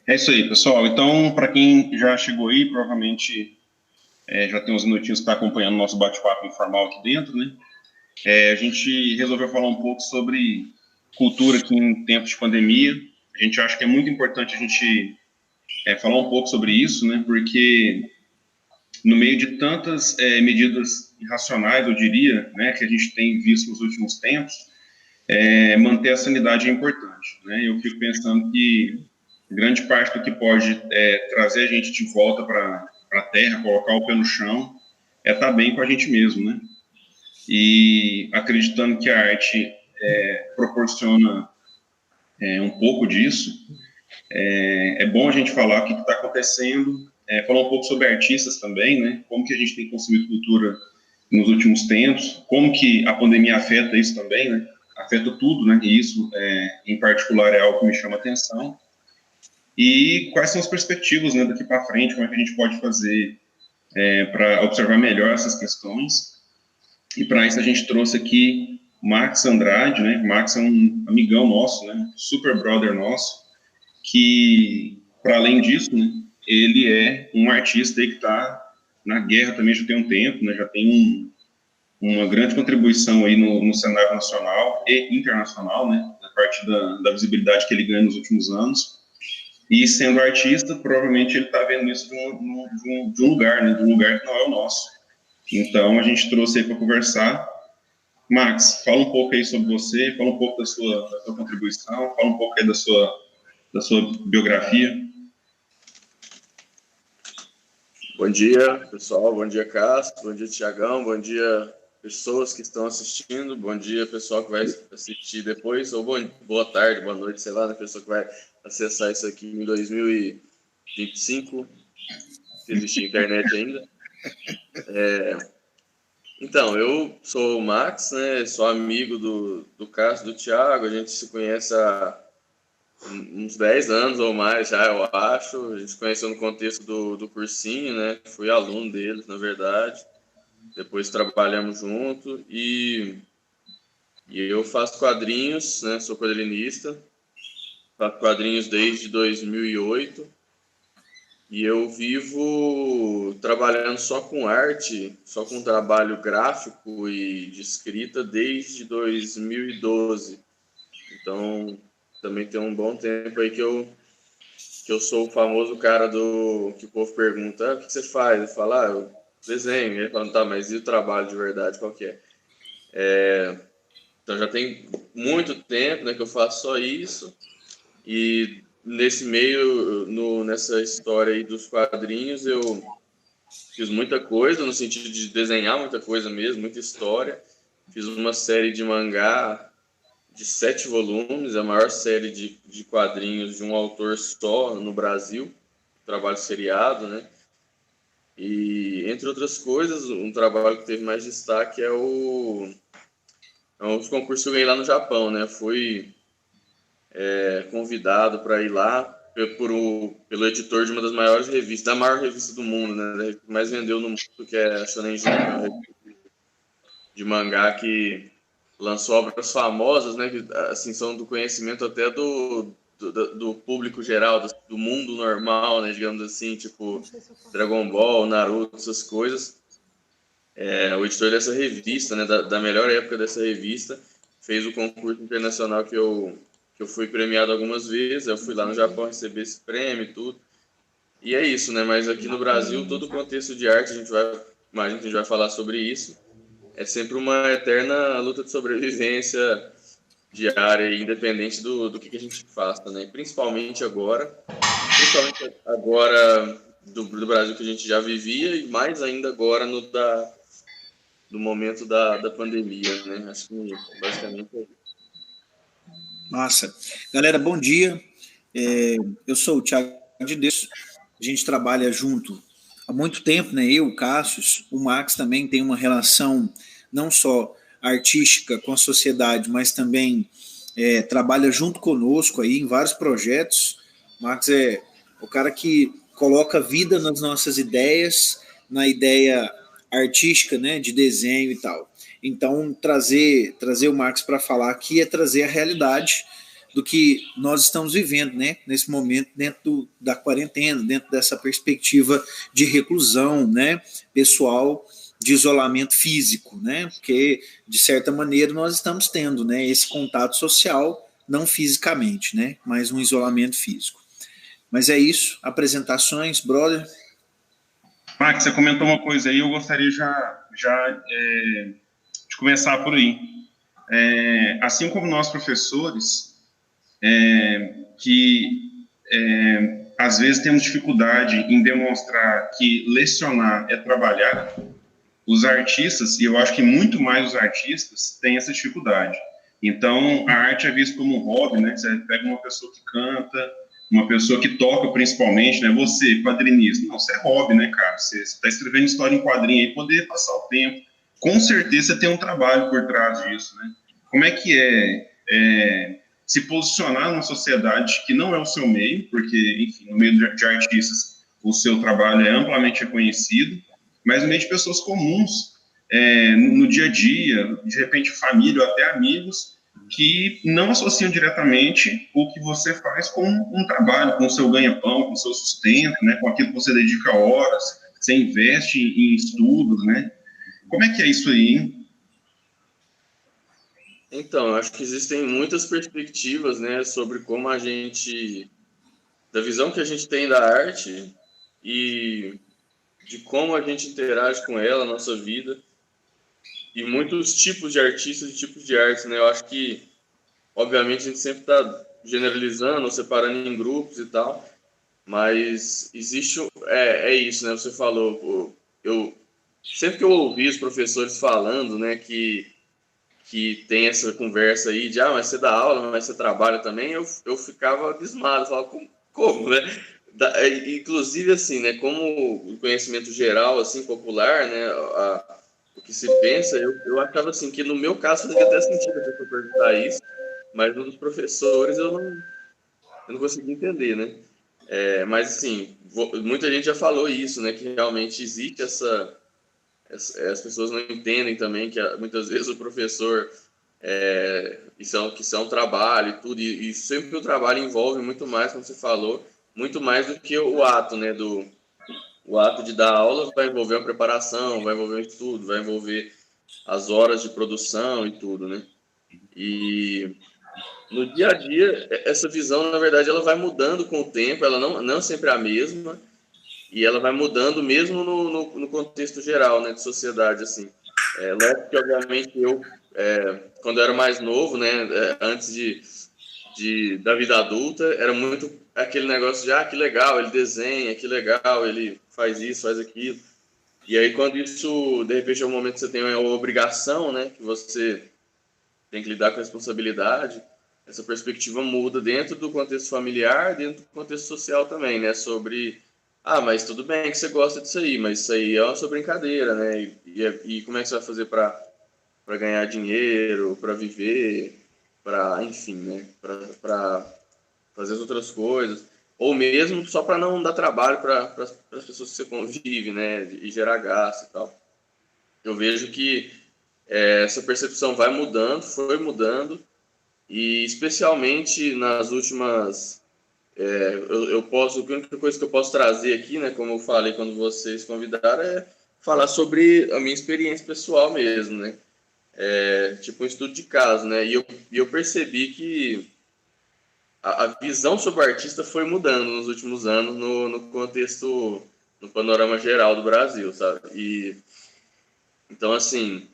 É isso aí, pessoal. Então, para quem já chegou aí, provavelmente já tem uns minutinhos que está acompanhando o nosso bate-papo informal aqui dentro, né? A gente resolveu falar um pouco sobre cultura aqui em tempos de pandemia. A gente acha que é muito importante a gente falar um pouco sobre isso, né? Porque no meio de tantas medidas irracionais, eu diria, né, que a gente tem visto nos últimos tempos, manter a sanidade é importante, né? Eu fico pensando que grande parte do que pode trazer a gente de volta para a terra, colocar o pé no chão, é estar bem com a gente mesmo, né? E acreditando que a arte proporciona um pouco disso, é bom a gente falar o que está acontecendo, falar um pouco sobre artistas também, né? Como que a gente tem consumido cultura nos últimos tempos, como que a pandemia afeta isso também, né? Afeta tudo, né? E isso, em particular, é algo que me chama a atenção. E quais são as perspectivas, né, daqui para frente, como é que a gente pode fazer para observar melhor essas questões. E para isso a gente trouxe aqui Max Andrade, né? Max é um amigão nosso, né? Super brother nosso, que, para além disso, né, ele é um artista aí que está na guerra também já tem um tempo, né? Já tem uma grande contribuição aí no cenário nacional e internacional, né? A partir da visibilidade que ele ganha nos últimos anos. E sendo artista, provavelmente ele está vendo isso de um lugar, né? De um lugar que não é o nosso. Então, a gente trouxe aí para conversar. Max, fala um pouco aí sobre você, fala um pouco da sua contribuição, fala um pouco aí da sua biografia. Bom dia, pessoal. Bom dia, Castro. Bom dia, Tiagão. Bom dia, pessoas que estão assistindo. Bom dia, pessoal que vai assistir depois. Ou boa tarde, boa noite, sei lá, né? Pessoa que vai acessar isso aqui em 2025, se existir internet ainda. Então, eu sou o Max, né? Sou amigo do Castro, do Thiago. A gente se conhece há uns 10 anos ou mais já, eu acho. A gente se conheceu no contexto do cursinho, né? Fui aluno deles, na verdade. Depois trabalhamos junto e eu faço quadrinhos, né? Sou quadrinista. Faço quadrinhos desde 2008. E eu vivo trabalhando só com arte, só com trabalho gráfico e de escrita desde 2012. Então, também tem um bom tempo aí que eu sou o famoso cara que o povo pergunta, o que você faz? Eu falo, eu desenho. Ele fala, tá, mas e o trabalho de verdade, qual que é? Então, já tem muito tempo, né, que eu faço só isso. E nesse meio, nessa história aí dos quadrinhos, eu fiz muita coisa, no sentido de desenhar muita coisa mesmo, muita história. Fiz uma série de mangá de 7 volumes, a maior série de quadrinhos de um autor só no Brasil, trabalho seriado, né? E, entre outras coisas, um trabalho que teve mais destaque é os concursos que eu ganhei lá no Japão, né? Fui convidado para ir lá pelo editor de uma das maiores revistas, da maior revista do mundo, né? Que mais vendeu no mundo, que é a Shonen Jump, uma revista de mangá que lançou obras famosas, né? Que assim são do conhecimento até do público geral, do mundo normal, né? Digamos assim, tipo Dragon Ball, Naruto, essas coisas. O editor dessa revista, né? Da melhor época dessa revista, fez o concurso internacional que eu fui premiado algumas vezes. Eu fui lá no Japão receber esse prêmio e tudo. E é isso, né? Mas aqui no Brasil, todo o contexto de arte, imagino que a gente vai falar sobre isso. É sempre uma eterna luta de sobrevivência diária e independente do que a gente faça, né? Principalmente agora do Brasil que a gente já vivia e mais ainda agora do momento da pandemia, né? Acho que basicamente é isso. Massa. Galera, bom dia. Eu sou o Thiago de Deus. A gente trabalha junto há muito tempo, né? Eu, o Cássio, o Max também tem uma relação não só artística com a sociedade, mas também trabalha junto conosco aí em vários projetos. O Max é o cara que coloca vida nas nossas ideias, na ideia artística, né, de desenho e tal. Então, trazer o Max para falar aqui é trazer a realidade do que nós estamos vivendo, né, nesse momento, dentro da quarentena, dentro dessa perspectiva de reclusão, né, pessoal, de isolamento físico, né, porque, de certa maneira, nós estamos tendo, né, esse contato social, não fisicamente, né, mas um isolamento físico. Mas é isso, apresentações, brother. Max, você comentou uma coisa aí, eu gostaria de começar por aí. Assim como nós, professores, às vezes temos dificuldade em demonstrar que lecionar é trabalhar, os artistas, e eu acho que muito mais os artistas, têm essa dificuldade. Então, a arte é vista como um hobby, né? Você pega uma pessoa que canta, uma pessoa que toca principalmente, né? Você, quadrinista, não, você é hobby, né, cara? Você está escrevendo história em quadrinho aí, poder passar o tempo. Com certeza você tem um trabalho por trás disso, né? Como é que se posicionar numa sociedade que não é o seu meio, porque, enfim, no meio de artistas, o seu trabalho é amplamente reconhecido, mas no meio de pessoas comuns, no dia a dia, de repente família ou até amigos, que não associam diretamente o que você faz com um trabalho, com o seu ganha-pão, com o seu sustento, né, com aquilo que você dedica horas, você investe em estudos, né? Como é que é isso aí, hein? Então, eu acho que existem muitas perspectivas, né, sobre como a gente, da visão que a gente tem da arte e de como a gente interage com ela, nossa vida, e muitos tipos de artistas e tipos de artes, né? Eu acho que, obviamente, a gente sempre está generalizando, separando em grupos e tal, mas existe, isso, né? Você falou, sempre que eu ouvi os professores falando, né, que tem essa conversa aí de, mas você dá aula, mas você trabalha também, eu ficava abismado, falava, como, né? Inclusive, assim, né, como o conhecimento geral, assim, popular, né, o que se pensa, eu achava, assim, que no meu caso fazia até sentido a pessoa perguntar isso, mas nos professores eu não conseguia entender, né? Mas, assim, muita gente já falou isso, né, que realmente existe as pessoas não entendem também que muitas vezes o professor que são trabalho e tudo, e sempre o trabalho envolve muito mais, como você falou, muito mais do que o ato, né, o ato de dar aula vai envolver a preparação, vai envolver o estudo, vai envolver as horas de produção e tudo, né? E no dia a dia, essa visão, na verdade, ela vai mudando com o tempo, ela não sempre é a mesma, e ela vai mudando mesmo no contexto geral, né, de sociedade, assim. Lógico que, obviamente, quando eu era mais novo, né, antes da vida adulta, era muito aquele negócio de, que legal, ele desenha, que legal, ele faz isso, faz aquilo. E aí, quando isso, de repente, é um momento que você tem uma obrigação, né, que você tem que lidar com a responsabilidade, essa perspectiva muda dentro do contexto familiar, dentro do contexto social também, né, sobre, mas tudo bem que você gosta disso aí, mas isso aí é uma sua brincadeira, né, e como é que você vai fazer para ganhar dinheiro, para viver, enfim, né, para fazer as outras coisas, ou mesmo só para não dar trabalho para as pessoas que você convive, né, e gerar gasto e tal. Eu vejo que essa percepção vai mudando, foi mudando, e especialmente nas últimas... a única coisa que eu posso trazer aqui, né, como eu falei quando vocês convidaram, é falar sobre a minha experiência pessoal mesmo, né? Tipo um estudo de caso, né? E eu percebi que a visão sobre o artista foi mudando nos últimos anos no contexto, no panorama geral do Brasil, sabe? E então, assim,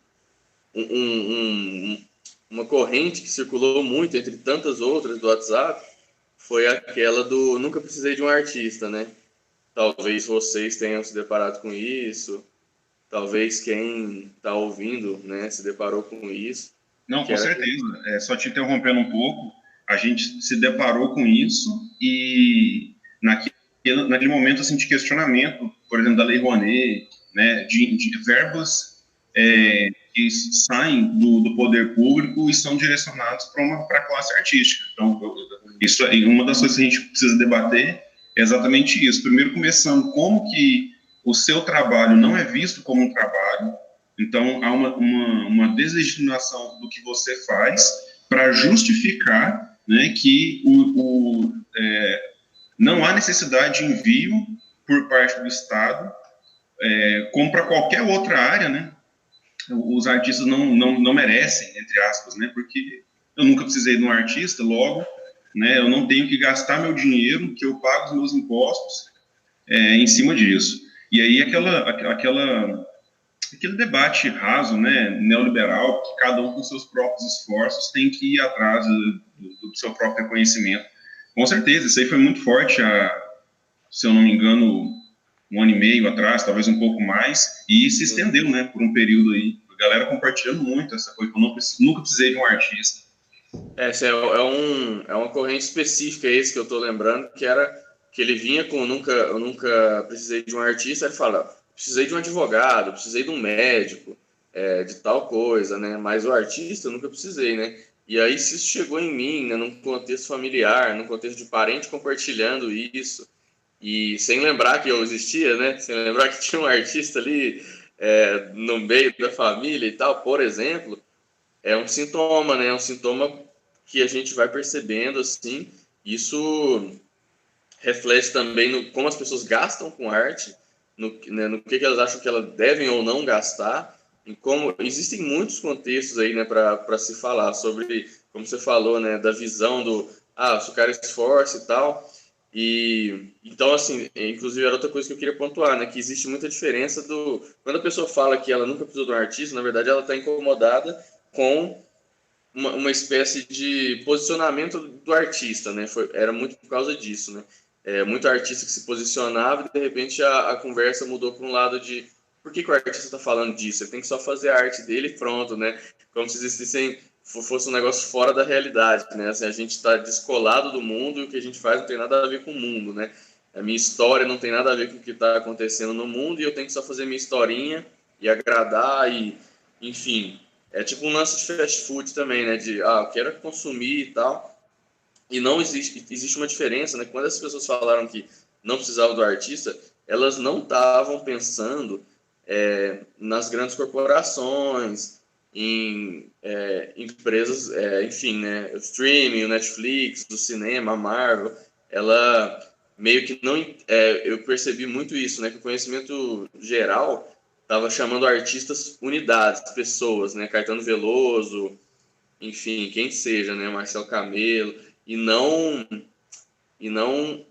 uma corrente que circulou muito entre tantas outras do WhatsApp foi aquela do nunca precisei de um artista, né? Talvez vocês tenham se deparado com isso, talvez quem está ouvindo, né, se deparou com isso. Não, com certeza. Só te interrompendo um pouco, a gente se deparou com isso e naquele momento assim, de questionamento, por exemplo, da Lei Rouanet, né, de verbas que saem do poder público e são direcionados para a classe artística. Então, isso é uma das coisas que a gente precisa debater, é exatamente isso. Primeiro, começando como que o seu trabalho não é visto como um trabalho. Então, há uma deslegitimação do que você faz para justificar, né, que não há necessidade de envio por parte do Estado, como para qualquer outra área, né? Os artistas não merecem, entre aspas, né? Porque eu nunca precisei de um artista, logo, né? Eu não tenho que gastar meu dinheiro, que eu pago os meus impostos em cima disso. E aí aquele debate raso, né, neoliberal, que cada um com seus próprios esforços tem que ir atrás do seu próprio reconhecimento. Com certeza, isso aí foi muito forte, se eu não me engano, 1 ano e meio atrás, talvez um pouco mais, e se estendeu, né, por um período aí. A galera compartilhando muito essa coisa, eu nunca precisei de um artista. Essa é uma corrente específica, esse que eu estou lembrando, que era que ele vinha com eu nunca precisei de um artista, ele fala, precisei de um advogado, precisei de um médico, de tal coisa, né? Mas o artista eu nunca precisei, né? E aí se isso chegou em mim, né, num contexto familiar, num contexto de parente compartilhando isso, e sem lembrar que eu existia, né? Sem lembrar que tinha um artista ali no meio da família e tal, por exemplo, é um sintoma, né? É um sintoma que a gente vai percebendo, assim. Isso reflete também no como as pessoas gastam com arte, no que elas acham que elas devem ou não gastar, e como existem muitos contextos aí, né, para se falar sobre, como você falou, né, da visão se o cara esforça e tal. E então, assim, inclusive era outra coisa que eu queria pontuar, né, que existe muita diferença quando a pessoa fala que ela nunca precisou de um artista, na verdade ela está incomodada com uma espécie de posicionamento do artista, né? Era muito por causa disso, né? Muito artista que se posicionava e de repente a conversa mudou para um lado de por que o artista está falando disso? Ele tem que só fazer a arte dele e pronto, né? Como se fosse um negócio fora da realidade, né? Assim, a gente está descolado do mundo e o que a gente faz não tem nada a ver com o mundo, né? A minha história não tem nada a ver com o que está acontecendo no mundo e eu tenho que só fazer minha historinha e agradar e, enfim. É tipo um lance de fast food também, né? Eu quero consumir e tal. E não existe uma diferença, né? Quando as pessoas falaram que não precisavam do artista, elas não estavam pensando nas grandes corporações, em empresas, enfim, né? O streaming, o Netflix, o cinema, a Marvel. Ela meio que não... eu percebi muito isso, né? Que o conhecimento geral estava chamando artistas unidades, pessoas, né? Caetano Veloso, enfim, quem seja, né? Marcelo Camelo, e não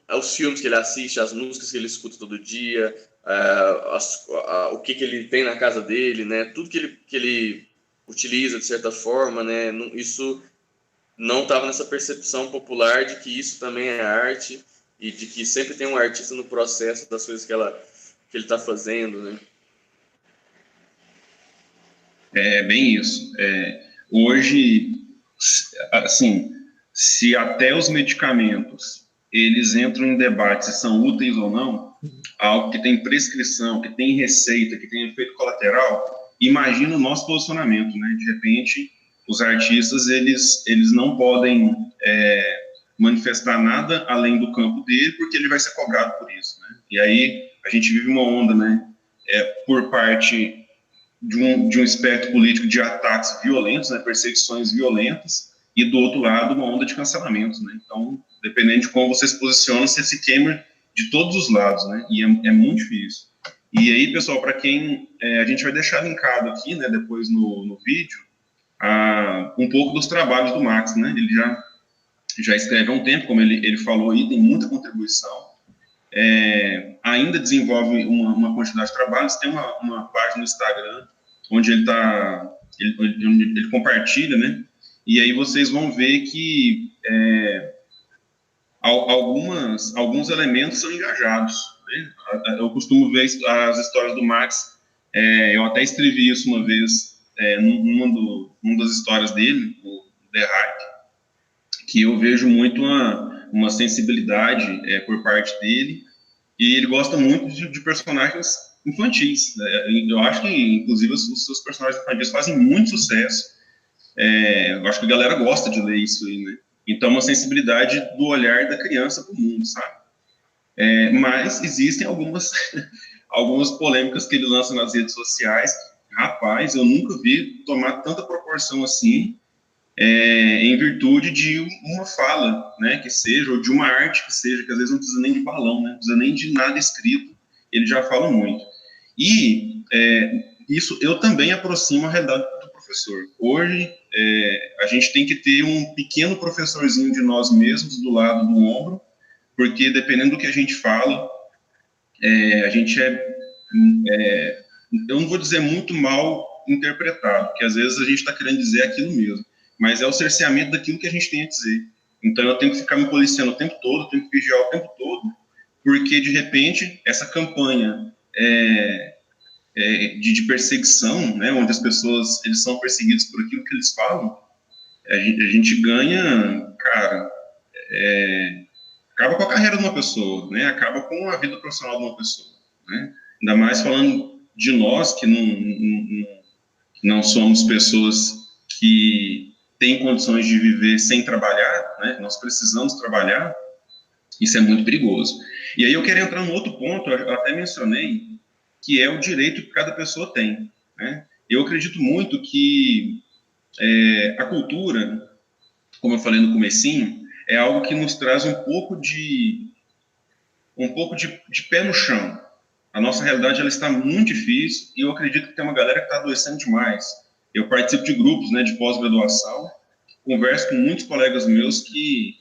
os filmes que ele assiste, as músicas que ele escuta todo dia, o que ele tem na casa dele, né? Tudo que ele utiliza de certa forma, né? Isso não estava nessa percepção popular de que isso também é arte e de que sempre tem um artista no processo das coisas que ele está fazendo, né? É bem isso. Hoje, assim, se até os medicamentos eles entram em debate se são úteis ou não, algo que tem prescrição, que tem receita, que tem efeito colateral, imagina o nosso posicionamento, né? De repente, os artistas eles não podem manifestar nada além do campo dele, porque ele vai ser cobrado por isso, né? E aí a gente vive uma onda, né? Por parte de um espectro político de ataques violentos, né, perseguições violentas, e do outro lado uma onda de cancelamentos, né? Então, dependendo de como você se posiciona, você se queima de todos os lados, né? E é muito difícil. E aí, pessoal, para quem a gente vai deixar linkado aqui, né, depois no vídeo, um pouco dos trabalhos do Max, né? Ele já escreve há um tempo, como ele falou aí, tem muita contribuição. Ainda desenvolve uma quantidade de trabalhos, tem uma página no Instagram onde ele compartilha, né? E aí vocês vão ver que alguns elementos são engajados, né? Eu costumo ver as histórias do Max, eu até escrevi isso uma vez numa das histórias dele, o The Hype, que eu vejo muito uma sensibilidade por parte dele, e ele gosta muito de personagens infantis, né? Eu acho que, inclusive, os seus personagens infantis fazem muito sucesso. Eu acho que a galera gosta de ler isso aí, né? Então, uma sensibilidade do olhar da criança para o mundo, sabe? Mas existem algumas polêmicas que ele lança nas redes sociais. Rapaz, eu nunca vi tomar tanta proporção assim. em virtude de uma fala, né, que seja, ou de uma arte que seja, que às vezes não precisa nem de balão, né, não precisa nem de nada escrito, ele já fala muito. E isso eu também aproximo a realidade do professor. Hoje, a gente tem que ter um pequeno professorzinho de nós mesmos do lado do ombro, porque dependendo do que a gente fala, a gente eu não vou dizer muito mal interpretado, porque às vezes a gente está querendo dizer aquilo mesmo, mas é o cerceamento daquilo que a gente tem a dizer. Então eu tenho que ficar me policiando o tempo todo, eu tenho que vigiar o tempo todo, porque de repente essa campanha de perseguição, né, onde as pessoas eles são perseguidos por aquilo que eles falam, a gente ganha, cara, acaba com a carreira de uma pessoa, né, acaba com a vida profissional de uma pessoa, né, ainda mais falando de nós que não somos pessoas que têm condições de viver sem trabalhar, né, nós precisamos trabalhar, isso é muito perigoso. E aí eu quero entrar num outro ponto, eu até mencionei, que é o direito que cada pessoa tem, né? Eu acredito muito que a cultura, como eu falei no comecinho, é algo que nos traz um pouco de pé no chão. A nossa realidade ela está muito difícil e eu acredito que tem uma galera que está adoecendo demais. Eu participo de grupos, né, de pós-graduação, converso com muitos colegas meus que,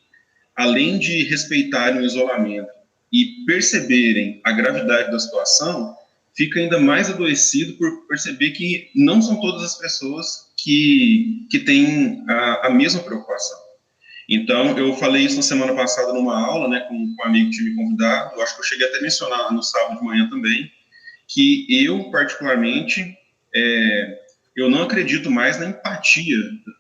além de respeitarem o isolamento e perceberem a gravidade da situação, fica ainda mais adoecido por perceber que não são todas as pessoas que têm a mesma preocupação. Então, eu falei isso na semana passada numa aula, né, com um amigo que tinha me convidado, eu acho que eu cheguei até a mencionar no sábado de manhã também, que eu, particularmente, eu não acredito mais na empatia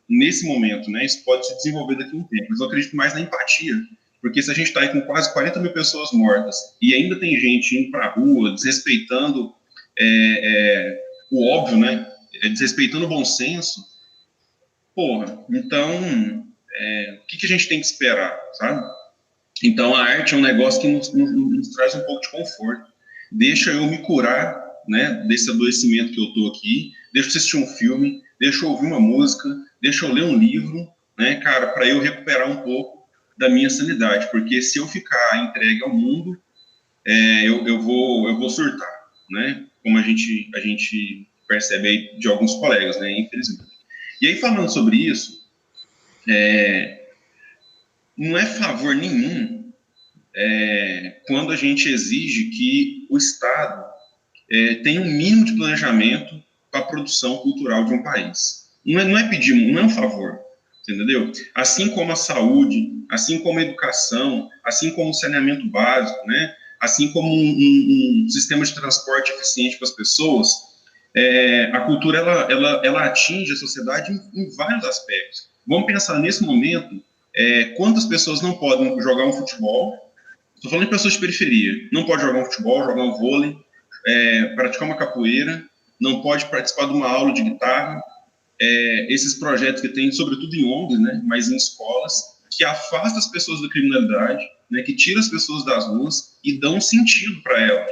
nesse momento, né, isso pode se desenvolver daqui a um tempo, mas eu acredito mais na empatia, porque se a gente está aí com quase 40 mil pessoas mortas e ainda tem gente indo para a rua, desrespeitando o óbvio, né? Desrespeitando o bom senso, porra, então, o que a gente tem que esperar, sabe? Então, a arte é um negócio que nos traz um pouco de conforto. Deixa eu me curar, né, desse adoecimento que eu tô aqui, deixa eu assistir um filme, deixa eu ouvir uma música, deixa eu ler um livro, né, cara, para eu recuperar um pouco da minha sanidade, porque se eu ficar entregue ao mundo, eu vou surtar, né? Como a gente percebe aí de alguns colegas, né? Infelizmente. E aí, falando sobre isso, não é favor nenhum quando a gente exige que o Estado tenha um mínimo de planejamento para a produção cultural de um país. Não é pedir, não é um favor. Entendeu? Assim como a saúde, assim como a educação, assim como o saneamento básico, né? Assim como um sistema de transporte eficiente para as pessoas, a cultura ela atinge a sociedade em vários aspectos. Vamos pensar nesse momento, quantas pessoas não podem jogar um futebol, estou falando de pessoas de periferia, não pode jogar um futebol, jogar um vôlei, praticar uma capoeira, não pode participar de uma aula de guitarra, esses projetos que tem, sobretudo em ONGs, né, mas em escolas, que afastam as pessoas da criminalidade, né, que tiram as pessoas das ruas e dão um sentido para ela.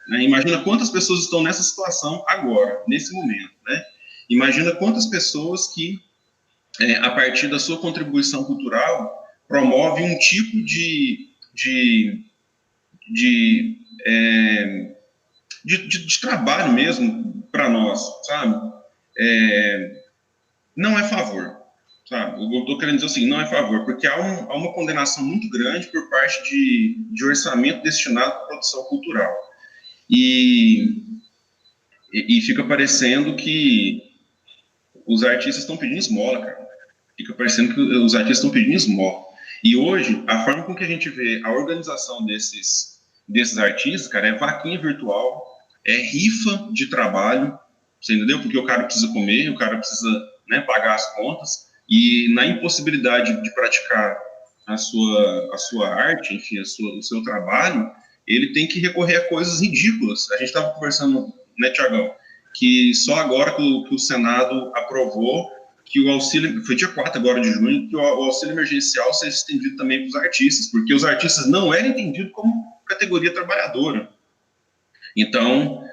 Né? Imagina quantas pessoas estão nessa situação agora, nesse momento. Né? Imagina quantas pessoas que, a partir da sua contribuição cultural, promovem um tipo de trabalho mesmo para nós, sabe? Não é favor, sabe? Eu estou querendo dizer assim, não é favor, porque há uma condenação muito grande por parte de orçamento destinado à produção cultural. E fica parecendo que os artistas estão pedindo esmola, cara. Fica parecendo que os artistas estão pedindo esmola. E hoje, a forma com que a gente vê a organização desses artistas, cara, é vaquinha virtual, é rifa de trabalho, você entendeu? Porque o cara precisa comer, o cara precisa, né, pagar as contas, e na impossibilidade de praticar a sua arte, enfim, o seu trabalho, ele tem que recorrer a coisas ridículas. A gente estava conversando, né, Tiagão, que só agora que o Senado aprovou que o auxílio, foi dia 4 agora de junho, que o auxílio emergencial seja estendido também para os artistas, porque os artistas não eram entendidos como categoria trabalhadora. Então,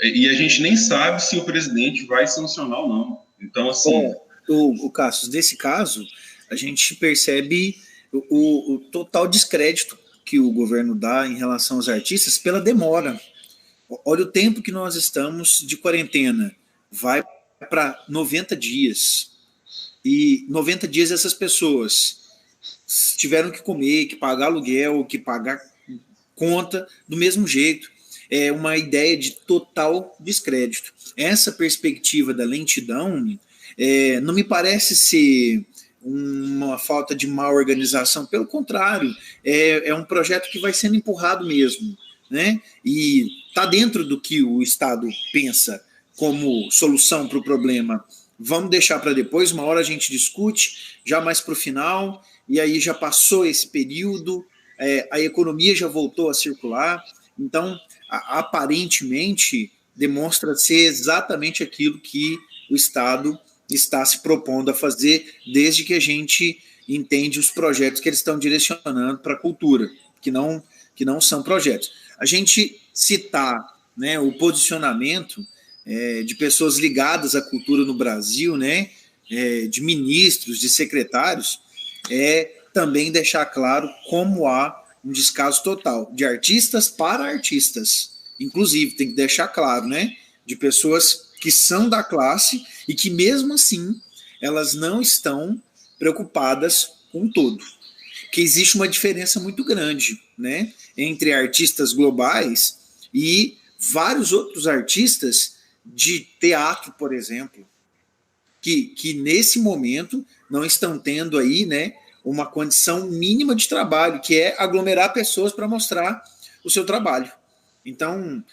e a gente nem sabe se o presidente vai sancionar ou não. Então, assim, o Cassius, nesse caso, a gente percebe o total descrédito que o governo dá em relação aos artistas pela demora. Olha o tempo que nós estamos de quarentena. Vai para 90 dias. E 90 dias essas pessoas tiveram que comer, que pagar aluguel, que pagar conta do mesmo jeito. É uma ideia de total descrédito. Essa perspectiva da lentidão não me parece ser uma falta de má organização, pelo contrário, é um projeto que vai sendo empurrado mesmo, né? E está dentro do que o Estado pensa como solução para o problema. Vamos deixar para depois, uma hora a gente discute, já mais para o final, e aí já passou esse período, a economia já voltou a circular, então, aparentemente, demonstra ser exatamente aquilo que o Estado está se propondo a fazer, desde que a gente entende os projetos que eles estão direcionando para a cultura, que não são projetos. A gente citar, né, o posicionamento de pessoas ligadas à cultura no Brasil, né, de ministros, de secretários, também deixar claro como há um descaso total de artistas para artistas. Inclusive, tem que deixar claro, né, de pessoas que são da classe e que, mesmo assim, elas não estão preocupadas com o todo. Que existe uma diferença muito grande, né, entre artistas globais e vários outros artistas de teatro, por exemplo, que nesse momento não estão tendo aí, né, uma condição mínima de trabalho, que é aglomerar pessoas para mostrar o seu trabalho. Então,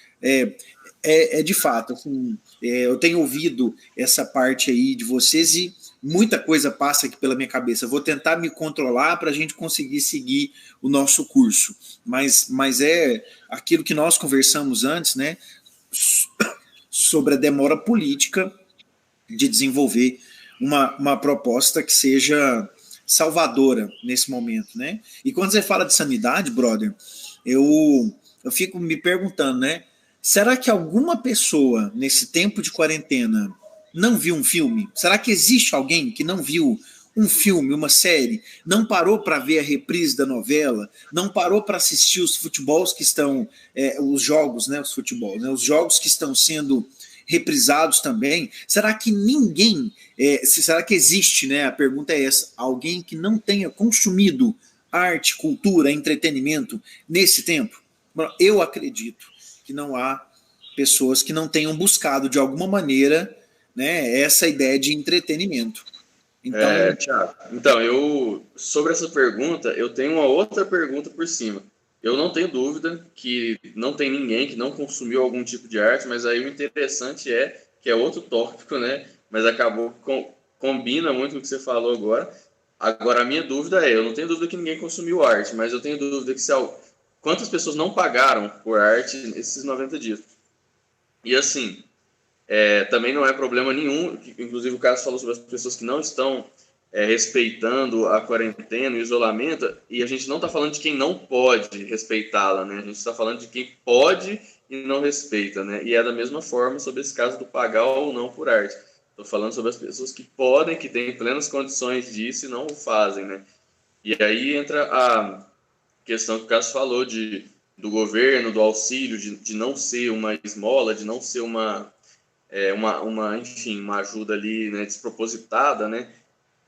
de fato, assim, eu tenho ouvido essa parte aí de vocês e muita coisa passa aqui pela minha cabeça. Vou tentar me controlar para a gente conseguir seguir o nosso curso. Mas é aquilo que nós conversamos antes, né, sobre a demora política de desenvolver uma proposta que seja salvadora nesse momento, né? E quando você fala de sanidade, brother, eu fico me perguntando, né? Será que alguma pessoa nesse tempo de quarentena não viu um filme? Será que existe alguém que não viu um filme, uma série, não parou para ver a reprise da novela, não parou para assistir os futebols que estão, os jogos, né? Os futebols, né? Os jogos que estão sendo reprisados também? Será que ninguém, será que existe, né? A pergunta é essa, alguém que não tenha consumido arte, cultura, entretenimento nesse tempo? Eu acredito que não há pessoas que não tenham buscado de alguma maneira, né, essa ideia de entretenimento. Então, Thiago, sobre essa pergunta, eu tenho uma outra pergunta por cima. Eu não tenho dúvida que não tem ninguém que não consumiu algum tipo de arte, mas aí o interessante é que é outro tópico, né? Mas acabou combina muito com o que você falou agora. Agora, a minha dúvida eu não tenho dúvida que ninguém consumiu arte, mas eu tenho dúvida que quantas pessoas não pagaram por arte nesses 90 dias. E assim, também não é problema nenhum, inclusive o Carlos falou sobre as pessoas que não estão respeitando a quarentena, o isolamento, e a gente não está falando de quem não pode respeitá-la, né? A gente está falando de quem pode e não respeita, né? E é da mesma forma sobre esse caso do pagar ou não por arte. Estou falando sobre as pessoas que podem, que têm plenas condições disso e não o fazem, né? E aí entra a questão que o Carlos falou do governo, do auxílio, de não ser uma esmola, de não ser enfim, uma ajuda ali, né, despropositada, né?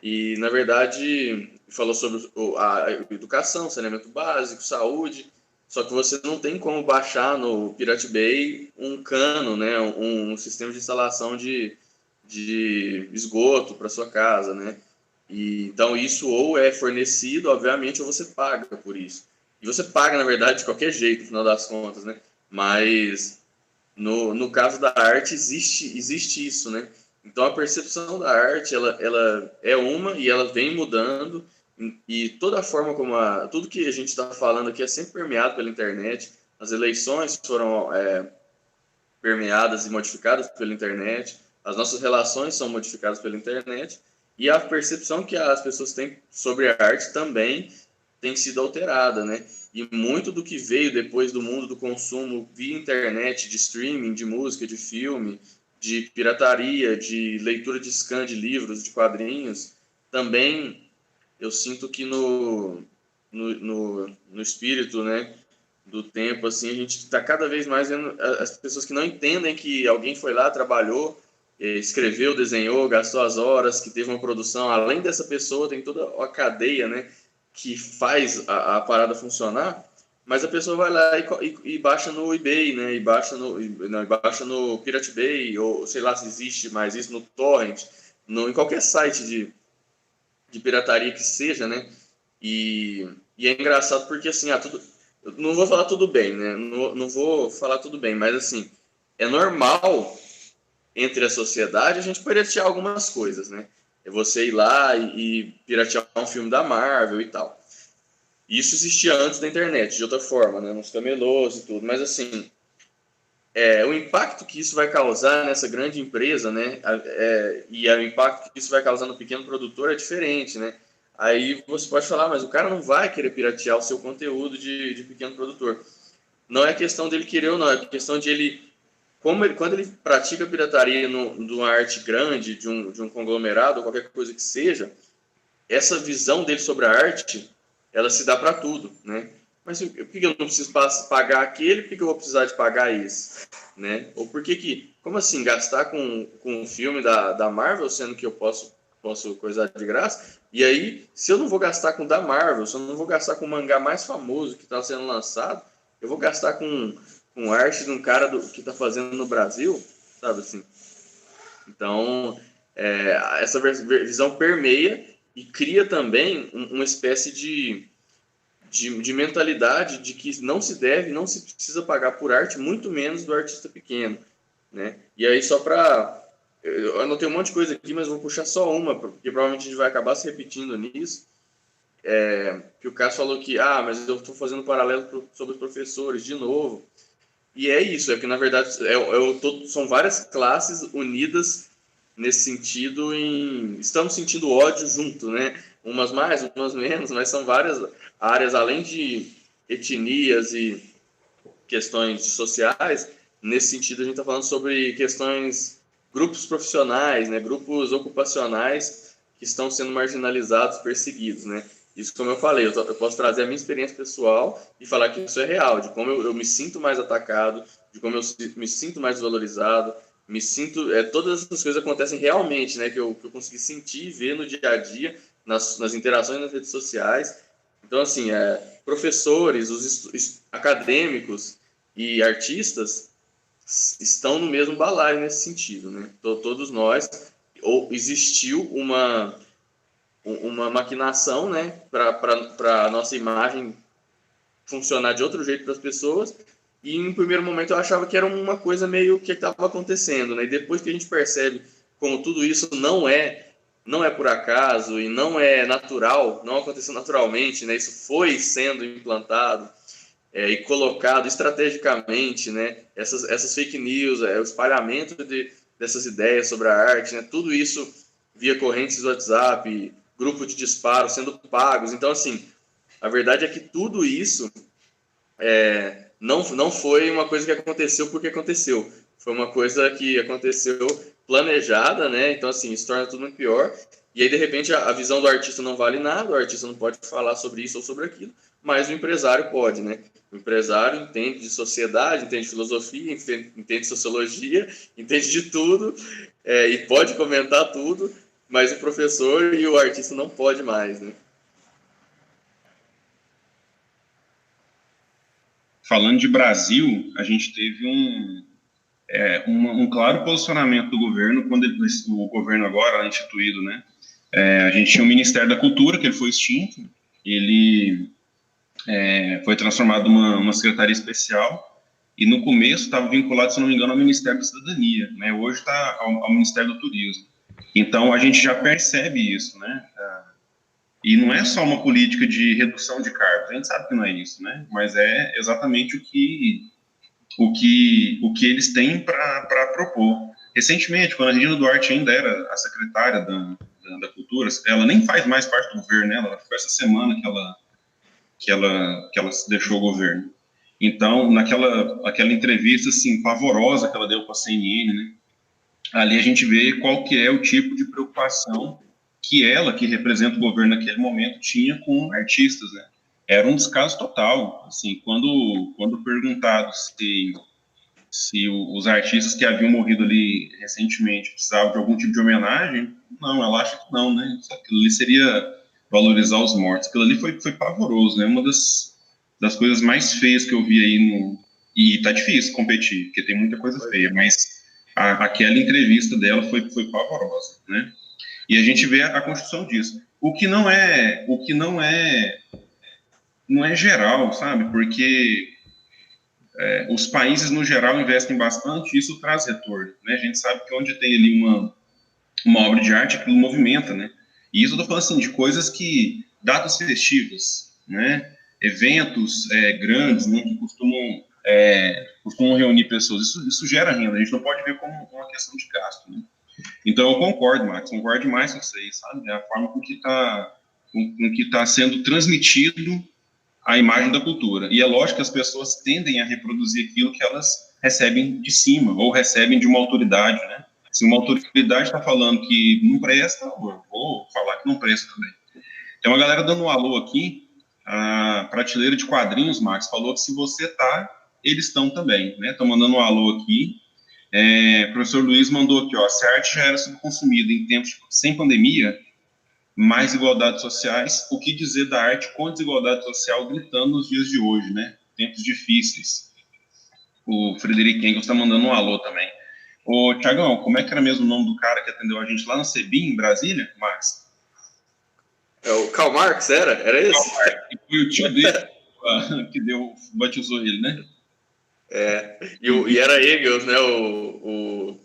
E, na verdade, falou sobre a educação, saneamento básico, saúde, só que você não tem como baixar no Pirate Bay um cano, né, um sistema de instalação de esgoto para sua casa, né? E, então, isso ou é fornecido, obviamente, ou você paga por isso. E você paga, na verdade, de qualquer jeito, no final das contas, né? Mas, no caso da arte, existe isso, né? Então, a percepção da arte, ela é uma e ela vem mudando, e toda a forma como tudo que a gente está falando aqui é sempre permeado pela internet. As eleições foram permeadas e modificadas pela internet, as nossas relações são modificadas pela internet, e a percepção que as pessoas têm sobre a arte também tem sido alterada, né? E muito do que veio depois do mundo do consumo via internet, de streaming, de música, de filme, de pirataria, de leitura de scan de livros, de quadrinhos, também eu sinto que no espírito, né, do tempo, assim, a gente está cada vez mais vendo as pessoas que não entendem que alguém foi lá, trabalhou, escreveu, desenhou, gastou as horas, que teve uma produção. Além dessa pessoa, tem toda a cadeia, né, que faz a parada funcionar, mas a pessoa vai lá e baixa no eBay, né, e baixa no Pirate Bay, ou sei lá se existe mais isso, no Torrent, em qualquer site de pirataria que seja, né, e é engraçado porque, assim, eu não vou falar tudo bem, né, não vou falar tudo bem, mas, assim, é normal entre a sociedade a gente piratear algumas coisas, né, é você ir lá e piratear um filme da Marvel e tal. Isso existia antes da internet, de outra forma, né, nos camelôs e tudo, mas, assim, o impacto que isso vai causar nessa grande empresa, né, e o impacto que isso vai causar no pequeno produtor é diferente, né. Aí você pode falar, mas o cara não vai querer piratear o seu conteúdo de pequeno produtor. Não é questão dele querer ou não, é questão de ele, quando ele pratica pirataria de uma arte grande, de um conglomerado, ou qualquer coisa que seja, essa visão dele sobre a arte, ela se dá para tudo, né? Mas por que eu não preciso pagar aquele, por que eu vou precisar de pagar esse, né? Ou por que como assim, gastar com um filme da Marvel, sendo que eu posso coisar de graça? E aí, se eu não vou gastar com o da Marvel, se eu não vou gastar com o mangá mais famoso que está sendo lançado, eu vou gastar com arte de um cara que está fazendo no Brasil, sabe assim? Então, essa visão permeia e cria também uma espécie de mentalidade de que não se precisa pagar por arte, muito menos do artista pequeno, né? E aí, só para... Eu anotei um monte de coisa aqui, mas vou puxar só uma, porque provavelmente a gente vai acabar se repetindo nisso. Que o Cássio falou que, mas eu estou fazendo um paralelo sobre os professores, de novo. E é isso, que na verdade são várias classes unidas nesse sentido, estamos sentindo ódio junto, né? Umas mais, umas menos, mas são várias áreas, além de etnias e questões sociais. Nesse sentido, a gente está falando sobre questões, grupos profissionais, né? Grupos ocupacionais que estão sendo marginalizados, perseguidos, né? Isso, como eu falei, eu posso trazer a minha experiência pessoal e falar que isso é real, de como eu me sinto mais atacado, de como eu me sinto mais valorizado, me sinto... todas essas coisas acontecem realmente, né? Que eu consegui sentir e ver no dia a dia, nas interações nas redes sociais. Então, assim, professores, os acadêmicos e artistas estão no mesmo balaio nesse sentido, né? Todos nós, existiu uma maquinação, né, para a nossa imagem funcionar de outro jeito para as pessoas, e em um primeiro momento eu achava que era uma coisa meio que estava acontecendo, né, e depois que a gente percebe como tudo isso não é por acaso e não é natural, não aconteceu naturalmente, né, isso foi sendo implantado e colocado estrategicamente, né, essas fake news, o espalhamento dessas ideias sobre a arte, né, tudo isso via correntes do WhatsApp, grupo de disparo sendo pagos. Então, assim, a verdade é que tudo isso não foi uma coisa que aconteceu porque aconteceu. Foi uma coisa que aconteceu planejada, né? Então, assim, isso torna tudo muito pior. E aí, de repente, a visão do artista não vale nada, o artista não pode falar sobre isso ou sobre aquilo, mas o empresário pode, né? O empresário entende de sociedade, entende de filosofia, entende de sociologia, entende de tudo, e pode comentar tudo, mas o professor e o artista não pode mais, né? Falando de Brasil, a gente teve um claro posicionamento do governo, quando o governo agora instituído, né? A gente tinha o Ministério da Cultura, que ele foi extinto, ele foi transformado numa secretaria especial, e no começo estava vinculado, se não me engano, ao Ministério da Cidadania, né? Hoje está ao Ministério do Turismo. Então, a gente já percebe isso, né? E não é só uma política de redução de cargos, a gente sabe que não é isso, né? Mas é exatamente o que eles têm para propor. Recentemente, quando a Regina Duarte ainda era a secretária da Cultura, ela nem faz mais parte do governo, né? Ela foi essa semana que ela deixou o governo. Então, aquela entrevista assim pavorosa que ela deu para a CNN, né? ali a gente vê qual que é o tipo de preocupação que ela, que representa o governo naquele momento, tinha com artistas, né? Era um descaso total, assim, quando perguntado se os artistas que haviam morrido ali recentemente precisavam de algum tipo de homenagem, não, ela acha que não, né? Aquilo ali seria valorizar os mortos. Aquilo ali foi pavoroso, né? Uma das coisas mais feias que eu vi aí no... E tá difícil competir, porque tem muita coisa feia, mas aquela entrevista dela foi pavorosa, né? E a gente vê a construção disso. Não é geral, sabe? Porque os países, no geral, investem bastante e isso traz retorno, né? A gente sabe que onde tem ali uma obra de arte, aquilo movimenta, né? E isso eu tô falando, assim, de coisas que, datas festivas, né? Eventos grandes, né? Que costumam reunir pessoas. Isso gera renda, a gente não pode ver como uma questão de gasto, né? Então eu concordo, Max, concordo demais com isso aí, sabe? É a forma com que tá sendo transmitido a imagem da cultura. E é lógico que as pessoas tendem a reproduzir aquilo que elas recebem de cima, ou recebem de uma autoridade, né? Se uma autoridade está falando que não presta, eu vou falar que não presta também. Tem uma galera dando um alô aqui, a prateleira de quadrinhos, Max, falou que se você tá, eles estão também, né? Estão mandando um alô aqui. O professor Luiz mandou aqui, ó, se a arte já era subconsumida em tempos sem pandemia, mais desigualdades sociais, o que dizer da arte com desigualdade social gritando nos dias de hoje, né? Tempos difíceis. O Frederico Engels está mandando um alô também. Ô, Tiagão, como é que era mesmo o nome do cara que atendeu a gente lá na CEBIM, em Brasília, Max? É o Karl Marx, era? Era esse? Karl Marx. E foi o tio dele que batizou ele, né? E era Engels, né? O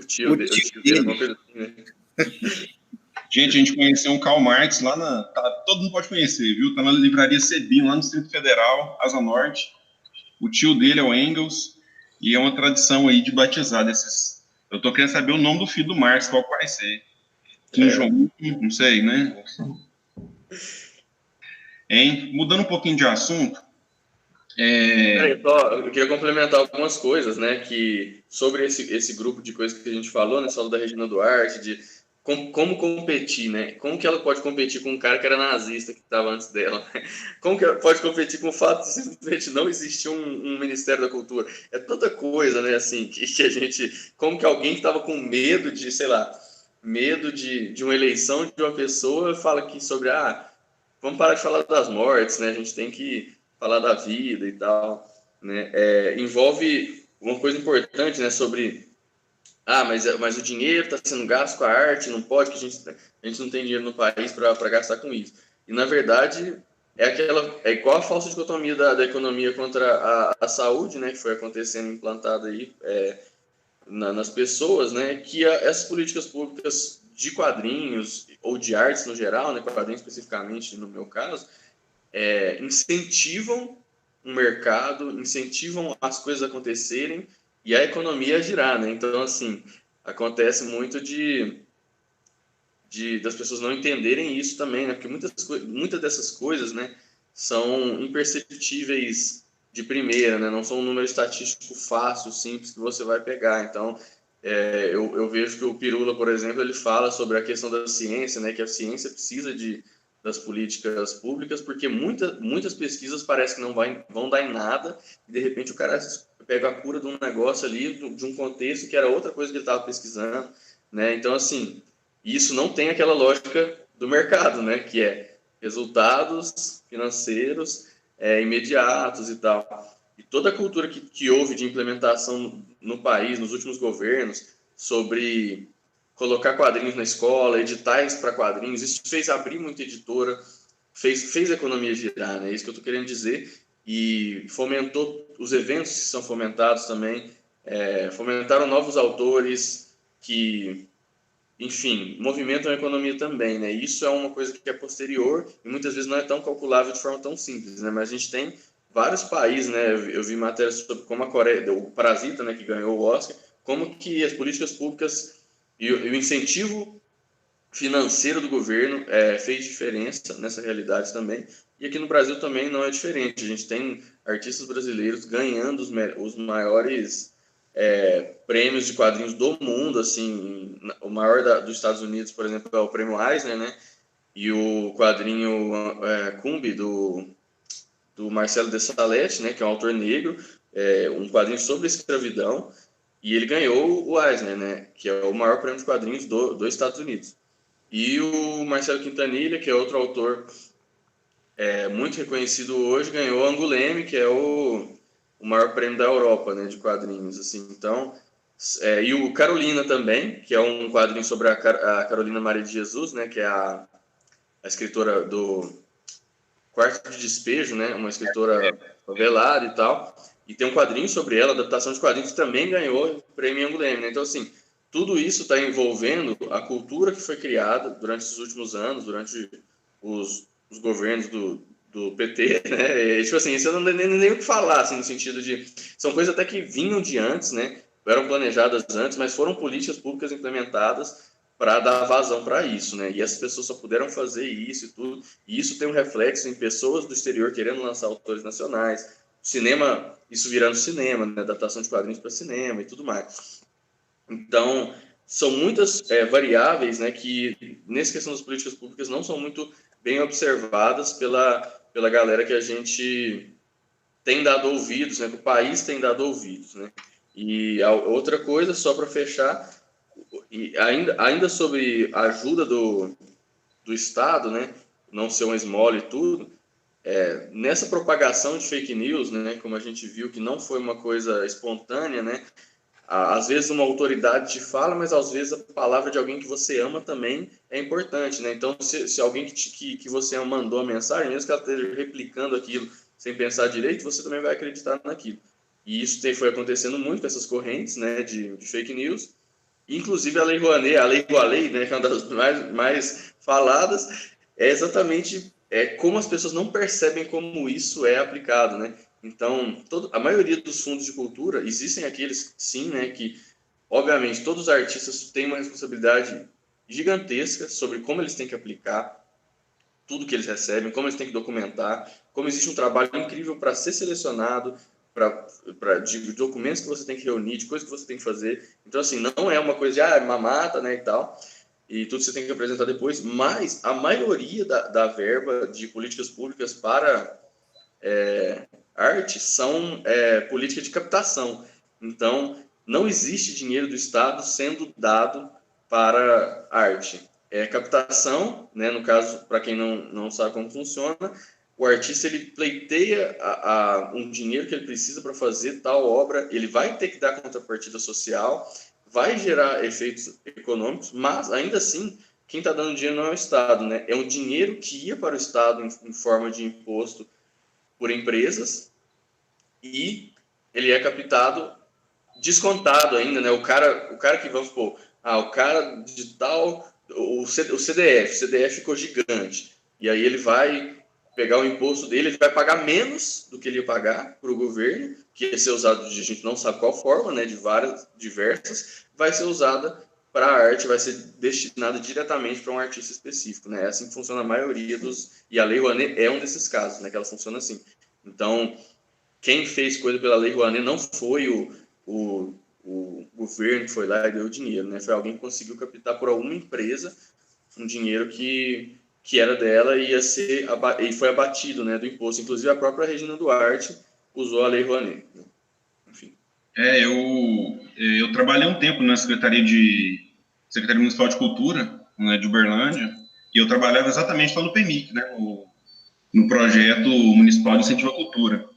tio dele, alguma coisa assim, né? Gente, a gente conheceu um Karl Marx lá todo mundo pode conhecer, viu? Tá na livraria Sebim, lá no Distrito Federal, Asa Norte. O tio dele é o Engels, e é uma tradição aí de batizar desses... Eu tô querendo saber o nome do filho do Marx, qual vai ser. Kim Jong-un, não sei, né? Hein? Mudando um pouquinho de assunto... Eu queria complementar algumas coisas, né? Que sobre esse grupo de coisas que a gente falou, né? Falou da Regina Duarte, de como competir, né? Como que ela pode competir com um cara que era nazista que estava antes dela? Como que ela pode competir com o fato de simplesmente não existir um Ministério da Cultura? É tanta coisa, né? Assim, que a gente... Como que alguém que estava com medo de, sei lá, medo de uma eleição de uma pessoa fala que sobre, vamos parar de falar das mortes, né? A gente tem que falar da vida e tal, né? Envolve uma coisa importante, né? Sobre mas o dinheiro está sendo gasto com a arte, não pode, que a gente não tem dinheiro no país para gastar com isso. E, na verdade, é igual a falsa dicotomia da economia contra a saúde, né, que foi acontecendo, implantada aí nas pessoas, né, que essas políticas públicas de quadrinhos, ou de artes no geral, né, quadrinhos especificamente, no meu caso, incentivam o mercado, incentivam as coisas acontecerem e a economia a girar, né? Então, assim, acontece muito das pessoas não entenderem isso também, né? Porque muitas dessas coisas, né, são imperceptíveis de primeira, né? Não são um número estatístico fácil, simples, que você vai pegar. Então, eu vejo que o Pirula, por exemplo, ele fala sobre a questão da ciência, né? Que a ciência precisa das políticas públicas, porque muitas pesquisas parece que não vão dar em nada, e de repente o cara pega a cura de um negócio ali, de um contexto que era outra coisa que ele estava pesquisando, né? Então, assim, isso não tem aquela lógica do mercado, né? Que é resultados financeiros imediatos e tal. E toda a cultura que houve de implementação no país, nos últimos governos, sobre colocar quadrinhos na escola, editais para quadrinhos, isso fez abrir muita editora, fez a economia girar, né? É isso que eu estou querendo dizer. E fomentou os eventos que são fomentados também, fomentaram novos autores que, enfim, movimentam a economia também, né? Isso é uma coisa que é posterior e muitas vezes não é tão calculável de forma tão simples, né? Mas a gente tem vários países, né? Eu vi matérias sobre como a Coreia, o Parasita, né, que ganhou o Oscar, como que as políticas públicas e o incentivo financeiro do governo fez diferença nessa realidade também. E aqui no Brasil também não é diferente. A gente tem artistas brasileiros ganhando os maiores prêmios de quadrinhos do mundo, assim, o maior dos Estados Unidos, por exemplo, é o Prêmio Eisner, né? E o quadrinho Cumbi, do Marcelo de Salete, né, que é um autor negro, um quadrinho sobre escravidão, e ele ganhou o Eisner, né, que é o maior prêmio de quadrinhos dos Estados Unidos. E o Marcelo Quintanilha, que é outro autor muito reconhecido hoje, ganhou o Angoulême, que é o maior prêmio da Europa, né, de quadrinhos. Assim. Então, e o Carolina também, que é um quadrinho sobre a Carolina Maria de Jesus, né, que é a escritora do Quarto de Despejo, né, uma escritora favelada e tal. E tem um quadrinho sobre ela, adaptação de quadrinhos, que também ganhou o prêmio Angoulême. Né? Então, assim, tudo isso está envolvendo a cultura que foi criada durante esses últimos anos, durante os governos do PT, né? E, tipo assim, isso eu não tenho nem o que falar, assim, no sentido de... São coisas até que vinham de antes, né? Eram planejadas antes, mas foram políticas públicas implementadas para dar vazão para isso, né? E essas pessoas só puderam fazer isso e tudo. E isso tem um reflexo em pessoas do exterior querendo lançar autores nacionais. Cinema, isso virando cinema, né? Adaptação de quadrinhos para cinema e tudo mais. Então, são muitas variáveis, né, que, nessa questão das políticas públicas, não são muito bem observadas pela galera que a gente tem dado ouvidos, né, que o país tem dado ouvidos. Né? E a outra coisa, só para fechar, e ainda sobre a ajuda do Estado, né, não ser uma esmola e tudo, nessa propagação de fake news, né, como a gente viu que não foi uma coisa espontânea, né, às vezes uma autoridade te fala, mas às vezes a palavra de alguém que você ama também é importante, né? Então, se alguém que você ama mandou a mensagem, mesmo que ela esteja replicando aquilo sem pensar direito, você também vai acreditar naquilo. E isso foi acontecendo muito com essas correntes, né, de fake news. Inclusive a Lei Rouanet, a Lei Rouanet, né, que é uma das mais faladas, é exatamente como as pessoas não percebem como isso é aplicado, né? Então, a maioria dos fundos de cultura, existem aqueles, sim, né, que, obviamente, todos os artistas têm uma responsabilidade gigantesca sobre como eles têm que aplicar tudo que eles recebem, como eles têm que documentar, como existe um trabalho incrível para ser selecionado, de documentos que você tem que reunir, de coisas que você tem que fazer. Então, assim, não é uma coisa de mamata, né, e tal, e tudo você tem que apresentar depois, mas a maioria da verba de políticas públicas para arte são política de captação. Então, não existe dinheiro do Estado sendo dado para arte. É captação, né, no caso, para quem não sabe como funciona, o artista ele pleiteia um dinheiro que ele precisa para fazer tal obra, ele vai ter que dar contrapartida social, vai gerar efeitos econômicos, mas ainda assim, quem está dando dinheiro não é o Estado, né? É um dinheiro que ia para o Estado em forma de imposto por empresas e ele é captado descontado ainda, né? O cara que, vamos supor, o cara de tal, o CDF ficou gigante, e aí ele vai pegar o imposto dele, ele vai pagar menos do que ele ia pagar para o governo, que ia ser usado de a gente não sabe qual forma, né? De várias, diversas, vai ser usada para a arte, vai ser destinada diretamente para um artista específico, né? É assim que funciona a maioria e a Lei Rouanet é um desses casos, né? Que ela funciona assim. Então, quem fez coisa pela Lei Rouanet não foi o governo que foi lá e deu dinheiro, né? Foi alguém que conseguiu captar por alguma empresa um dinheiro que era dela e e foi abatido, né, do imposto. Inclusive, a própria Regina Duarte usou a Lei Rouanet. Né? Enfim. Eu trabalhei um tempo na Secretaria Municipal de Cultura, né, de Uberlândia, e eu trabalhava exatamente lá no PMIC, né, no projeto municipal de incentivo à cultura.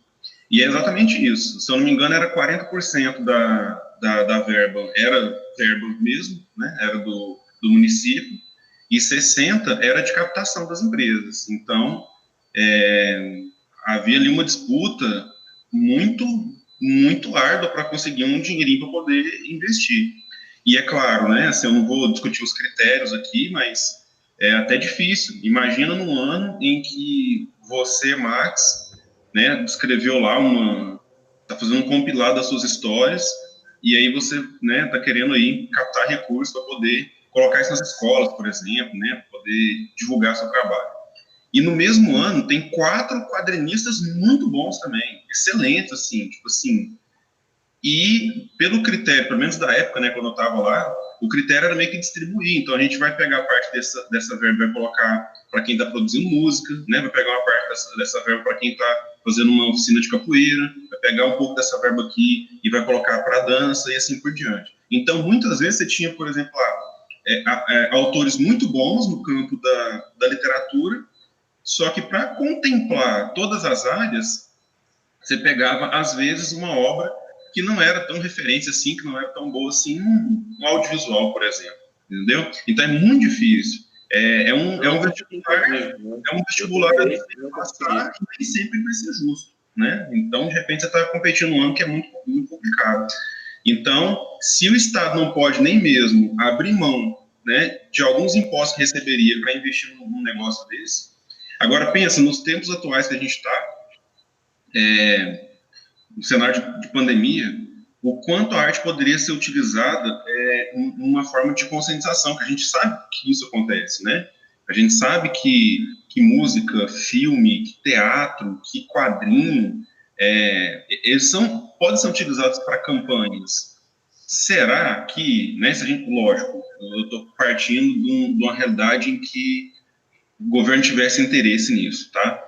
E é exatamente isso. Se eu não me engano, era 40% da verba, era verba mesmo, né, era do município, e 60% era de captação das empresas. Então, havia ali uma disputa muito, muito árdua para conseguir um dinheirinho para poder investir. E é claro, né, assim, eu não vou discutir os critérios aqui, mas é até difícil. Imagina num ano em que você, Max, né, escreveu lá tá fazendo um compilado das suas histórias, e aí você, né, tá querendo aí captar recursos para poder colocar isso nas escolas, por exemplo, né, para poder divulgar seu trabalho. E no mesmo ano tem 4 quadrinistas muito bons também, excelentes, assim, tipo assim, E pelo critério, pelo menos da época, né, quando eu estava lá, o critério era meio que distribuir. Então a gente vai pegar parte dessa verba, vai colocar para quem está produzindo música, né, vai pegar uma parte dessa verba para quem está fazendo uma oficina de capoeira, vai pegar um pouco dessa verba aqui e vai colocar para dança e assim por diante. Então muitas vezes você tinha, por exemplo, autores muito bons no campo da literatura, só que para contemplar todas as áreas, você pegava, às vezes, uma obra que não era tão referência assim, que não era tão boa assim, um audiovisual, por exemplo, entendeu? Então é muito difícil. É um vestibular que vai passar e nem sempre vai ser justo, né? Então, de repente, você está competindo num ano que é muito, muito complicado. Então, se o Estado não pode nem mesmo abrir mão, né, de alguns impostos que receberia para investir num negócio desse, agora pensa, nos tempos atuais que a gente está, no cenário de pandemia, o quanto a arte poderia ser utilizada numa forma de conscientização, que a gente sabe que isso acontece, né? A gente sabe que música, filme, que teatro, que quadrinho, eles podem ser utilizados para campanhas. Será que, né, se a gente, lógico, eu estou partindo de uma realidade em que o governo tivesse interesse nisso, tá?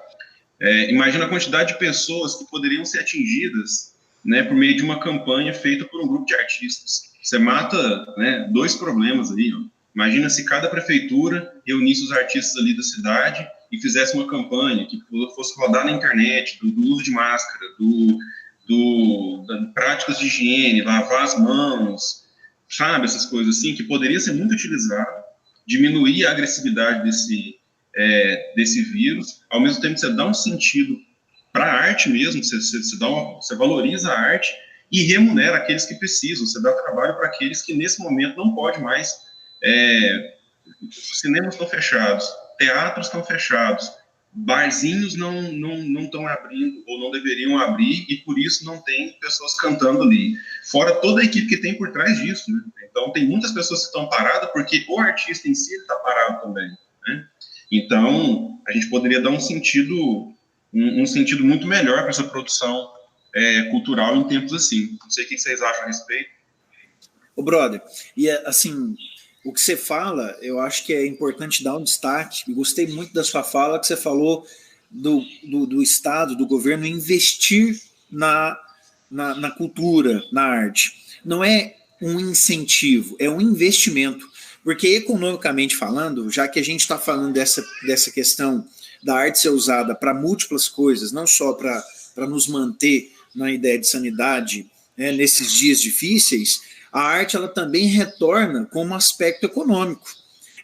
Imagina a quantidade de pessoas que poderiam ser atingidas, né, por meio de uma campanha feita por um grupo de artistas. Você mata, né, dois problemas aí. Ó. Imagina se cada prefeitura reunisse os artistas ali da cidade e fizesse uma campanha que fosse rodar na internet, do uso de máscara, das práticas de higiene, lavar as mãos, sabe, essas coisas assim, que poderia ser muito utilizado, diminuir a agressividade desse vírus, ao mesmo tempo que você dá um sentido para a arte mesmo, você valoriza a arte e remunera aqueles que precisam, você dá trabalho para aqueles que nesse momento não pode mais, cinemas estão fechados, teatros estão fechados, barzinhos não estão abrindo ou não deveriam abrir e por isso não tem pessoas cantando ali, fora toda a equipe que tem por trás disso, né? Então tem muitas pessoas que estão paradas porque o artista em si está parado também, né? Então, a gente poderia dar um sentido muito melhor para essa produção cultural em tempos assim. Não sei o que vocês acham a respeito. Ô, brother, e assim, o que você fala, eu acho que é importante dar um destaque. Eu gostei muito da sua fala, que você falou do Estado, do governo, investir na cultura, na arte. Não é um incentivo, é um investimento. Porque, economicamente falando, já que a gente está falando dessa questão da arte ser usada para múltiplas coisas, não só para nos manter na ideia de sanidade, né, nesses dias difíceis, a arte ela também retorna como aspecto econômico.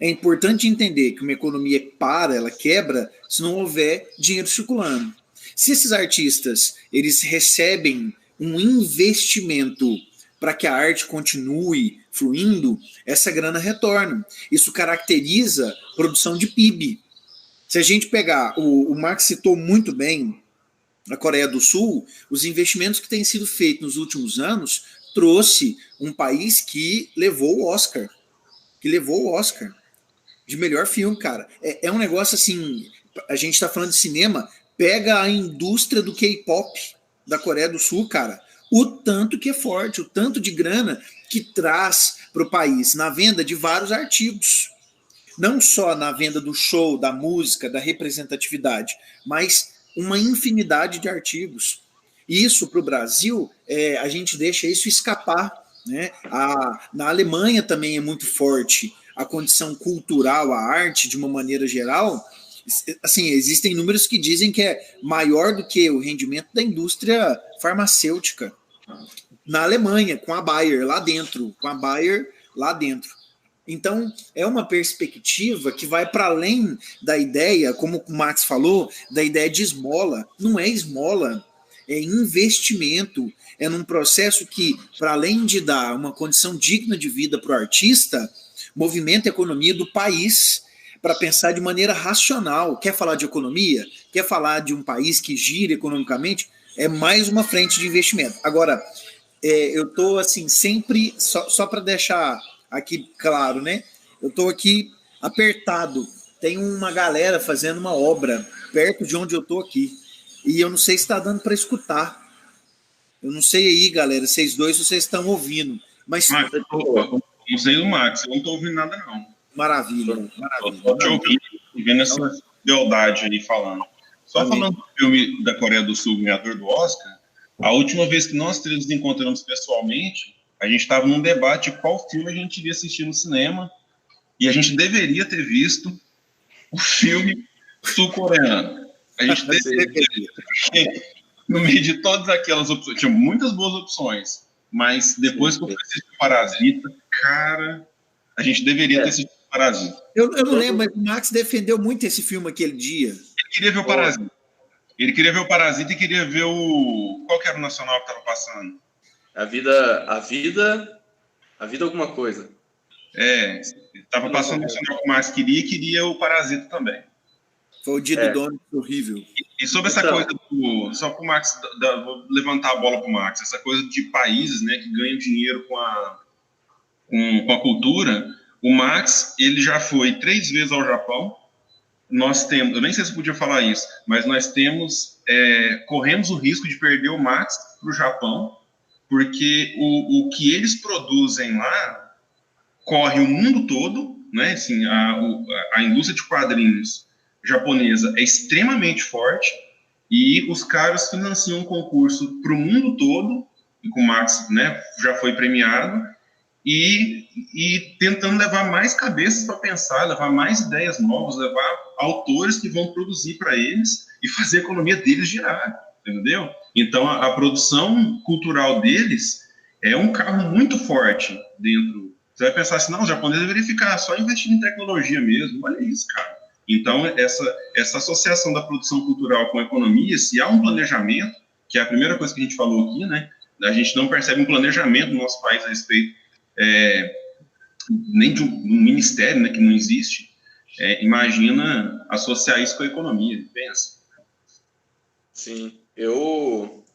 É importante entender que uma economia ela quebra, se não houver dinheiro circulando. Se esses artistas eles recebem um investimento para que a arte continue fluindo, essa grana retorna. Isso caracteriza produção de PIB. Se a gente pegar, o Max citou muito bem a Coreia do Sul, os investimentos que têm sido feitos nos últimos anos trouxe um país que levou o Oscar. De melhor filme, cara. É um negócio assim, a gente está falando de cinema, pega a indústria do K-pop da Coreia do Sul, cara, o tanto que é forte, o tanto de grana que traz para o país na venda de vários artigos. Não só na venda do show, da música, da representatividade, mas uma infinidade de artigos. Isso para o Brasil, a gente deixa isso escapar, né? Na Alemanha também é muito forte a condição cultural, a arte, de uma maneira geral. Assim, existem números que dizem que é maior do que o rendimento da indústria farmacêutica na Alemanha, com a Bayer lá dentro, Então, é uma perspectiva que vai para além da ideia, como o Max falou, da ideia de esmola. Não é esmola, é investimento. É num processo que, para além de dar uma condição digna de vida para o artista, movimenta a economia do país para pensar de maneira racional. Quer falar de economia? Quer falar de um país que gira economicamente? É mais uma frente de investimento. Agora, eu estou assim, sempre, só para deixar aqui claro, né? Eu estou aqui apertado. Tem uma galera fazendo uma obra perto de onde eu estou aqui. E eu não sei se está dando para escutar. Eu não sei aí, galera, vocês dois, se vocês estão ouvindo. Mas Max, não sei do Max, eu não estou ouvindo nada, não. Maravilha, Eu maravilha. estou te ouvindo, vendo essa beldade aí falando. Só falando do filme da Coreia do Sul, ganhador do Oscar, a última vez que nós três nos encontramos pessoalmente, a gente estava num debate de qual filme a gente iria assistir no cinema, e a gente deveria ter visto o filme sul-coreano. A gente deveria. No meio de todas aquelas opções, tinha muitas boas opções, mas depois que eu fui assistir o Parasita, cara, a gente deveria ter assistido o Parasita. Eu não lembro, mas o Max defendeu muito esse filme aquele dia. Ele queria ver o Parasita. Ele queria ver o Parasita e queria ver o... Qual que era o nacional que estava passando? A vida alguma coisa. Estava passando o nacional que o Max queria e queria o Parasita também. Foi o dia do dono, horrível. E sobre essa coisa só para o Max, vou levantar a bola para o Max, essa coisa de países, né, que ganham dinheiro com a cultura. O Max, ele já foi 3 vezes ao Japão. Nós temos, eu nem sei se eu podia falar isso, mas nós corremos o risco de perder o Max para o Japão, porque o que eles produzem lá corre o mundo todo, né? Assim, a indústria de quadrinhos japonesa é extremamente forte e os caras financiam um concurso para o mundo todo, e com o Max, né, já foi premiado, e tentando levar mais cabeças para pensar, levar mais ideias novas, levar autores que vão produzir para eles e fazer a economia deles girar, entendeu? Então, a produção cultural deles é um carro muito forte dentro. Você vai pensar assim, não, os japoneses deveriam ficar só investindo em tecnologia mesmo. Olha isso, cara. Então, essa associação da produção cultural com a economia, se há um planejamento, que é a primeira coisa que a gente falou aqui, né? A gente não percebe um planejamento no nosso país a respeito nem de um ministério, né, que não existe. Imagina associar isso com a economia, pensa. Sim, eu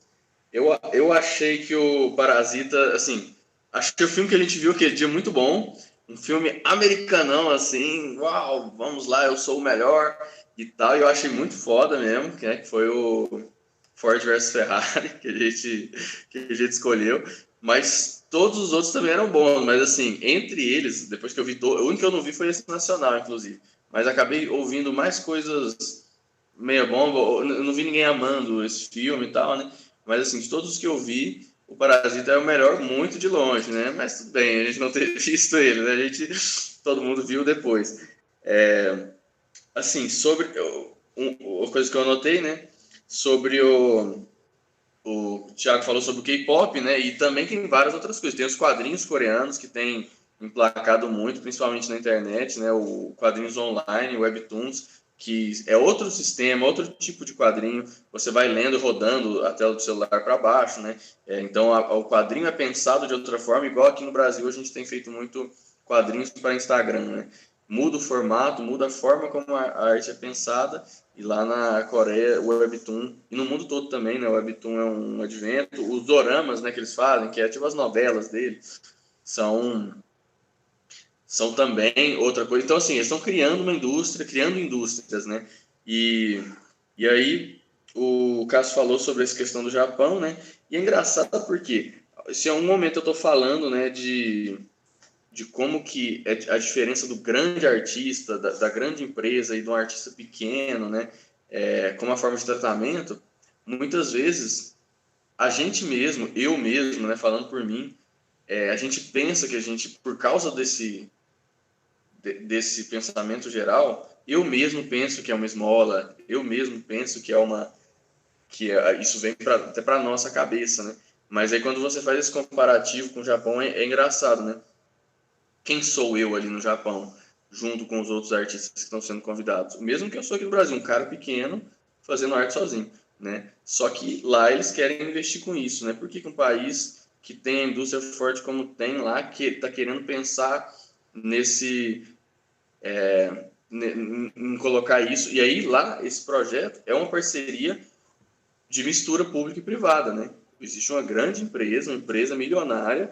achei que o Parasita, assim, achei o filme que a gente viu aquele dia muito bom, um filme americanão, assim, uau, vamos lá, eu sou o melhor e tal, e eu achei muito foda mesmo, né, que foi o Ford versus Ferrari, que a gente escolheu, mas todos os outros também eram bons, mas assim, entre eles, depois que eu vi, o único que eu não vi foi esse nacional, inclusive, mas acabei ouvindo mais coisas meia bomba, eu não vi ninguém amando esse filme e tal, né, mas assim, de todos os que eu vi, o Parasita é o melhor muito de longe, né, mas tudo bem, a gente não ter visto ele, né, todo mundo viu depois. Assim, sobre uma coisa que eu anotei, né, sobre o Thiago falou sobre o K-pop, né? E também tem várias outras coisas. Tem os quadrinhos coreanos que têm emplacado muito, principalmente na internet, né? O quadrinhos online, o Webtoons, que é outro sistema, outro tipo de quadrinho. Você vai lendo, rodando a tela do celular para baixo, né? Então, o quadrinho é pensado de outra forma, igual aqui no Brasil a gente tem feito muito quadrinhos para Instagram, né? Muda o formato, muda a forma como a arte é pensada. E lá na Coreia, o Webtoon, e no mundo todo também, né? O Webtoon é um advento. Os doramas, né, que eles fazem, que é tipo as novelas deles, são também outra coisa. Então, assim, eles estão criando uma indústria, criando indústrias, né? E aí, o Cássio falou sobre essa questão do Japão, né? E é engraçado porque, se em algum momento eu estou falando, né, de como que é a diferença do grande artista, da grande empresa e de um artista pequeno, né? Como a forma de tratamento, muitas vezes a gente mesmo, eu mesmo, né, falando por mim, a gente pensa que a gente, por causa desse pensamento geral, eu mesmo penso que é uma esmola, eu mesmo penso que isso vem até para nossa cabeça, né? Mas aí quando você faz esse comparativo com o Japão, é engraçado, né? Quem sou eu ali no Japão, junto com os outros artistas que estão sendo convidados? Mesmo que eu sou aqui no Brasil, um cara pequeno, fazendo arte sozinho, né? Só que lá eles querem investir com isso, né? Por que um país que tem a indústria forte como tem lá, que está querendo pensar em colocar isso? E aí lá, esse projeto é uma parceria de mistura pública e privada, né? Existe uma grande empresa, uma empresa milionária,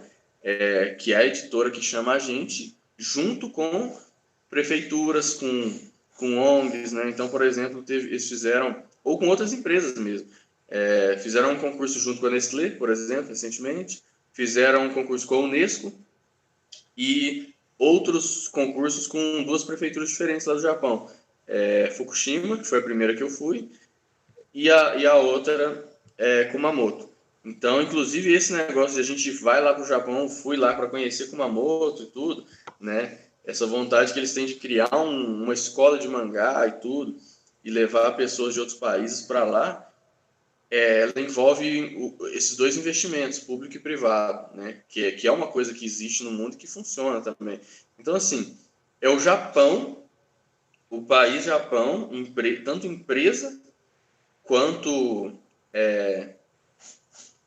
que é a editora que chama a gente, junto com prefeituras, com ONGs, né? Então, por exemplo, eles fizeram, ou com outras empresas mesmo, Fizeram um concurso junto com a Nestlé, por exemplo, recentemente, fizeram um concurso com a Unesco e outros concursos com 2 prefeituras diferentes lá do Japão. Fukushima, que foi a primeira que eu fui, e a outra Kumamoto. Então, inclusive, esse negócio de a gente vai lá para o Japão, fui lá para conhecer Kumamoto e tudo, né? Essa vontade que eles têm de criar uma escola de mangá e tudo, e levar pessoas de outros países para lá, ela envolve esses 2 investimentos, público e privado, né? Que é uma coisa que existe no mundo e que funciona também. Então, assim, é o Japão, o país Japão, tanto empresa quanto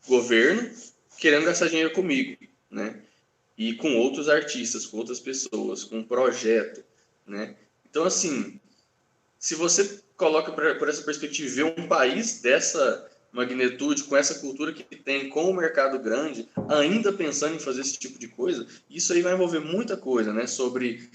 governo, querendo gastar dinheiro comigo, né? E com outros artistas, com outras pessoas, com um projeto, né? Então, assim, se você coloca por essa perspectiva e vê um país dessa magnitude, com essa cultura que tem, com o mercado grande, ainda pensando em fazer esse tipo de coisa, isso aí vai envolver muita coisa, né? Sobre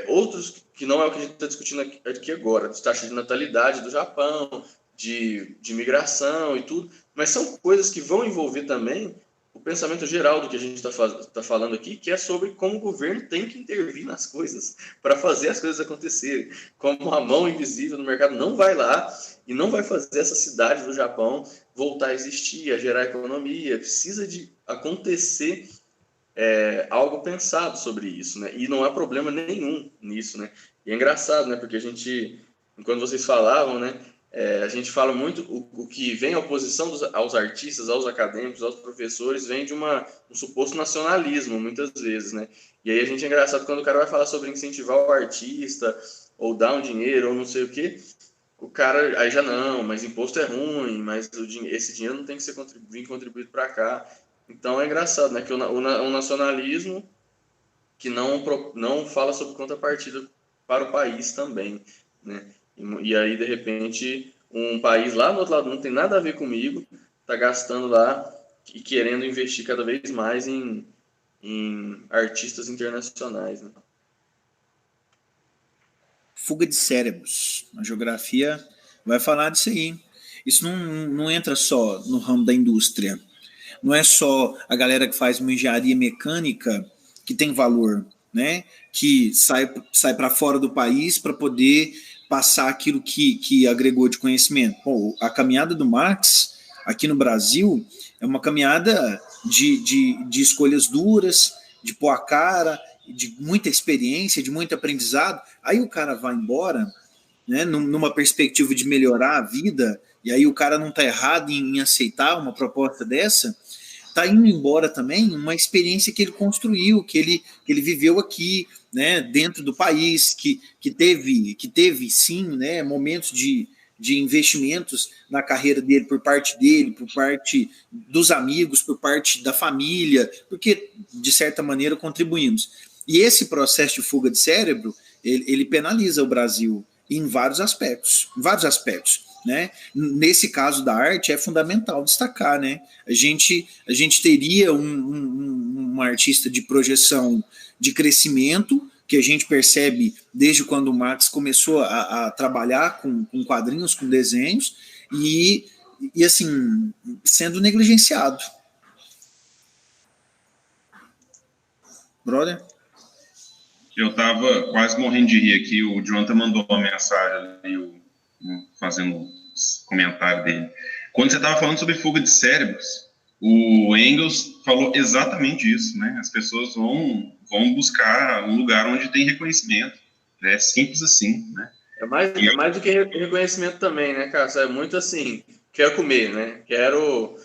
outros, que não é o que a gente está discutindo aqui agora, de taxa de natalidade do Japão, de migração e tudo, mas são coisas que vão envolver também o pensamento geral do que a gente está falando aqui, que é sobre como o governo tem que intervir nas coisas para fazer as coisas acontecerem. Como a mão invisível no mercado não vai lá e não vai fazer essa cidade do Japão voltar a existir, a gerar economia. Precisa de acontecer algo pensado sobre isso, né? E não há problema nenhum nisso, né? E é engraçado, né? Porque enquanto vocês falavam, né? A gente fala muito, o que vem a oposição aos artistas, aos acadêmicos, aos professores, vem de um suposto nacionalismo, muitas vezes, né? E aí a gente é engraçado quando o cara vai falar sobre incentivar o artista, ou dar um dinheiro, ou não sei o quê, o cara aí já não, mas imposto é ruim, mas esse dinheiro não tem que ser contribuído para cá. Então é engraçado, né? Que o nacionalismo que não fala sobre contrapartida para o país também, né? E aí, de repente, um país lá do outro lado não tem nada a ver comigo, está gastando lá e querendo investir cada vez mais em artistas internacionais, né? Fuga de cérebros. A geografia vai falar disso aí. Isso não entra só no ramo da indústria. Não é só a galera que faz uma engenharia mecânica que tem valor, né? Que sai para fora do país para poder passar aquilo que agregou de conhecimento. Pô, a caminhada do Marx aqui no Brasil é uma caminhada de escolhas duras, de pôr a cara, de muita experiência, de muito aprendizado. Aí o cara vai embora, né, numa perspectiva de melhorar a vida, e aí o cara não está errado em aceitar uma proposta dessa, está indo embora também uma experiência que ele construiu, que ele viveu aqui, né, dentro do país, que teve sim, né, momentos de investimentos na carreira dele, por parte dos amigos, por parte da família, porque, de certa maneira, contribuímos. E esse processo de fuga de cérebro, ele penaliza o Brasil em vários aspectos, né? Nesse caso da arte é fundamental destacar, né? A gente teria um artista de projeção de crescimento, que a gente percebe desde quando o Marx começou a trabalhar com quadrinhos, com desenhos, e assim, sendo negligenciado. Brother? Eu estava quase morrendo de rir aqui, o Jonathan mandou uma mensagem ali, fazendo um comentário dele. Quando você estava falando sobre fuga de cérebros, o Engels falou exatamente isso, né? As pessoas vão buscar um lugar onde tem reconhecimento. É simples assim, né? É mais do que reconhecimento também, né, cara? É muito assim, quero comer, né? Quero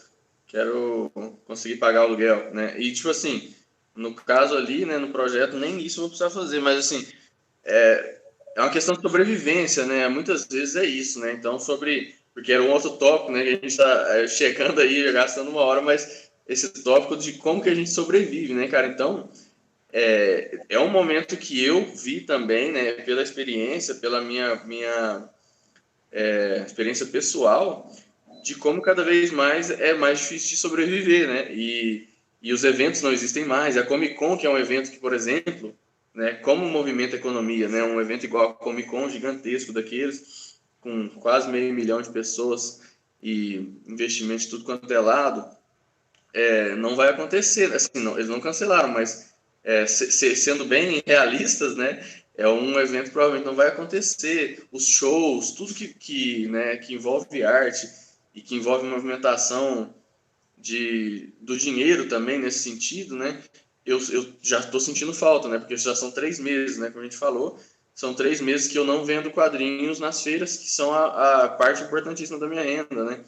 conseguir pagar o aluguel, né? E, tipo assim, no caso ali, né, no projeto, nem isso eu vou precisar fazer, mas, assim, é uma questão de sobrevivência, né? Muitas vezes é isso, né? Então, porque era um outro tópico, né, que a gente está checando aí, gastando uma hora, mas esse tópico de como que a gente sobrevive, né, cara? Então, é um momento que eu vi também, né, pela experiência, pela minha experiência pessoal, de como cada vez mais é mais difícil de sobreviver, né? E os eventos não existem mais. A Comic Con, que é um evento que, por exemplo, né, como movimenta a economia, né, um evento igual a Comic Con, gigantesco daqueles, com quase 500 mil de pessoas e investimento de tudo quanto é lado, não vai acontecer. Assim, não, eles não cancelaram, mas sendo bem realistas, né, é um evento que provavelmente não vai acontecer. Os shows, tudo que envolve arte e que envolve movimentação do dinheiro também nesse sentido, né, eu já estou sentindo falta, né, porque já são 3 meses, né, como a gente falou, são 3 meses que eu não vendo quadrinhos nas feiras, que são a parte importantíssima da minha renda, né.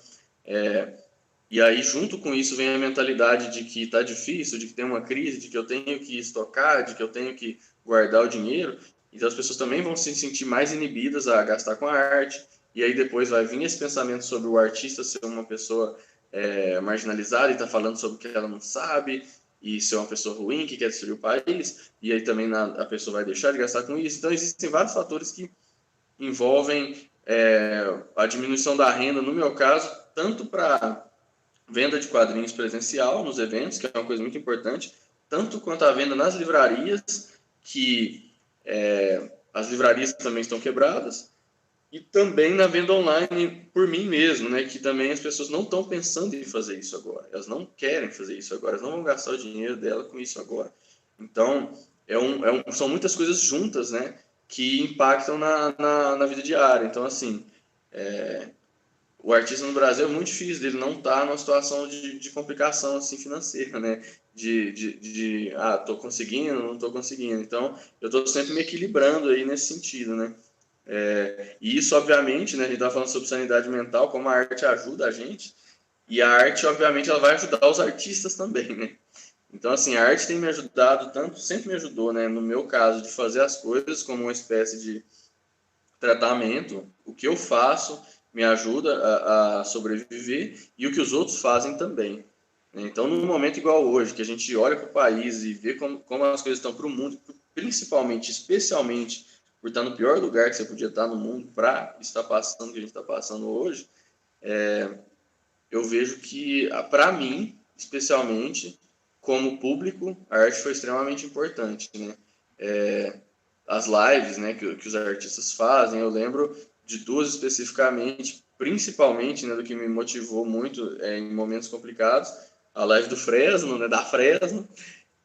E aí, junto com isso, vem a mentalidade de que está difícil, de que tem uma crise, de que eu tenho que estocar, de que eu tenho que guardar o dinheiro. Então, as pessoas também vão se sentir mais inibidas a gastar com a arte. E aí, depois vai vir esse pensamento sobre o artista ser uma pessoa marginalizada e está falando sobre o que ela não sabe, e ser uma pessoa ruim que quer destruir o país. E aí também a pessoa vai deixar de gastar com isso. Então, existem vários fatores que envolvem a diminuição da renda, no meu caso, tanto para venda de quadrinhos presencial nos eventos, que é uma coisa muito importante, tanto quanto a venda nas livrarias, que as livrarias também estão quebradas, e também na venda online por mim mesmo, né, que também as pessoas não estão pensando em fazer isso agora, elas não querem fazer isso agora, elas não vão gastar o dinheiro dela com isso agora. Então, são muitas coisas juntas, né, que impactam na vida diária. Então, assim, o artista no Brasil é muito difícil, ele não está numa situação de complicação assim, financeira, né? Tô conseguindo, não tô conseguindo. Então, eu estou sempre me equilibrando aí nesse sentido, né? E isso, obviamente, né? A gente estava falando sobre sanidade mental, como a arte ajuda a gente, e a arte, obviamente, ela vai ajudar os artistas também, né? Então, assim, a arte tem me ajudado tanto, sempre me ajudou, né? No meu caso, de fazer as coisas como uma espécie de tratamento, o que eu faço me ajuda a sobreviver e o que os outros fazem também. Então, num momento igual hoje, que a gente olha para o país e vê como as coisas estão para o mundo, principalmente, especialmente, por estar no pior lugar que você podia estar no mundo para estar passando o que a gente está passando hoje, eu vejo que, para mim, especialmente, como público, a arte foi extremamente importante, né? As lives, né, que os artistas fazem, eu lembro de 2 especificamente, principalmente, né, do que me motivou muito em momentos complicados, a live do Fresno, né, da Fresno,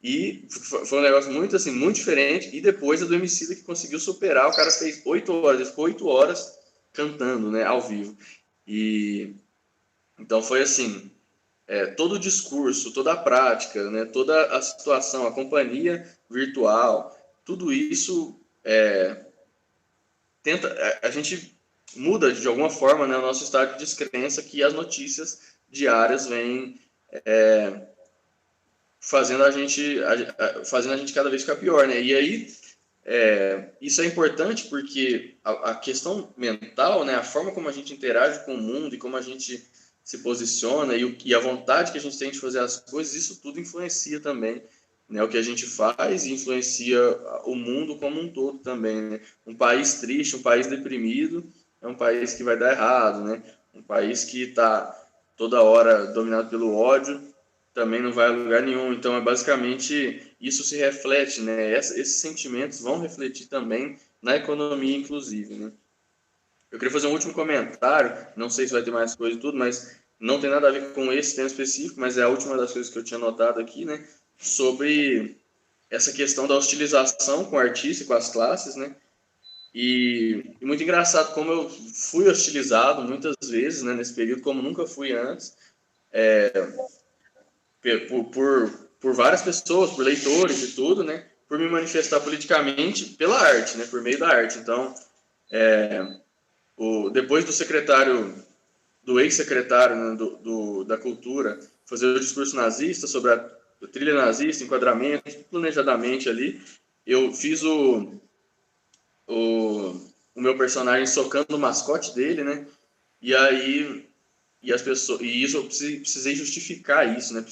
e foi um negócio muito, assim, muito diferente, e depois a do Emicida, que conseguiu superar, o cara fez 8 horas, ele ficou 8 horas cantando, né, ao vivo, e então foi assim, todo o discurso, toda a prática, né, toda a situação, a companhia virtual, tudo isso a gente muda de alguma forma, né, o nosso estado de descrença que as notícias diárias vêm fazendo a gente cada vez ficar pior, né? E aí isso é importante porque a questão mental, né, a forma como a gente interage com o mundo e como a gente se posiciona e a vontade que a gente tem de fazer as coisas, isso tudo influencia também, né, o que a gente faz e influencia o mundo como um todo também, né? Um país triste, um país deprimido, é um país que vai dar errado, né? Um país que está toda hora dominado pelo ódio, também não vai a lugar nenhum. Então, basicamente, isso se reflete, né? Esses sentimentos vão refletir também na economia, inclusive, né? Eu queria fazer um último comentário, não sei se vai ter mais coisa e tudo, mas não tem nada a ver com esse tema específico, mas é a última das coisas que eu tinha notado aqui, né? Sobre essa questão da hostilização com o artista e com as classes, né? E muito engraçado como eu fui hostilizado muitas vezes, né, nesse período, como nunca fui antes, por várias pessoas, por leitores e tudo, né, por me manifestar politicamente pela arte, né, por meio da arte. Então, depois do ex-secretário, né, da cultura, fazer o discurso nazista sobre a trilha nazista, enquadramento, planejadamente ali, eu fiz o meu personagem socando o mascote dele, né? E aí as pessoas, e isso eu precisei justificar isso, né?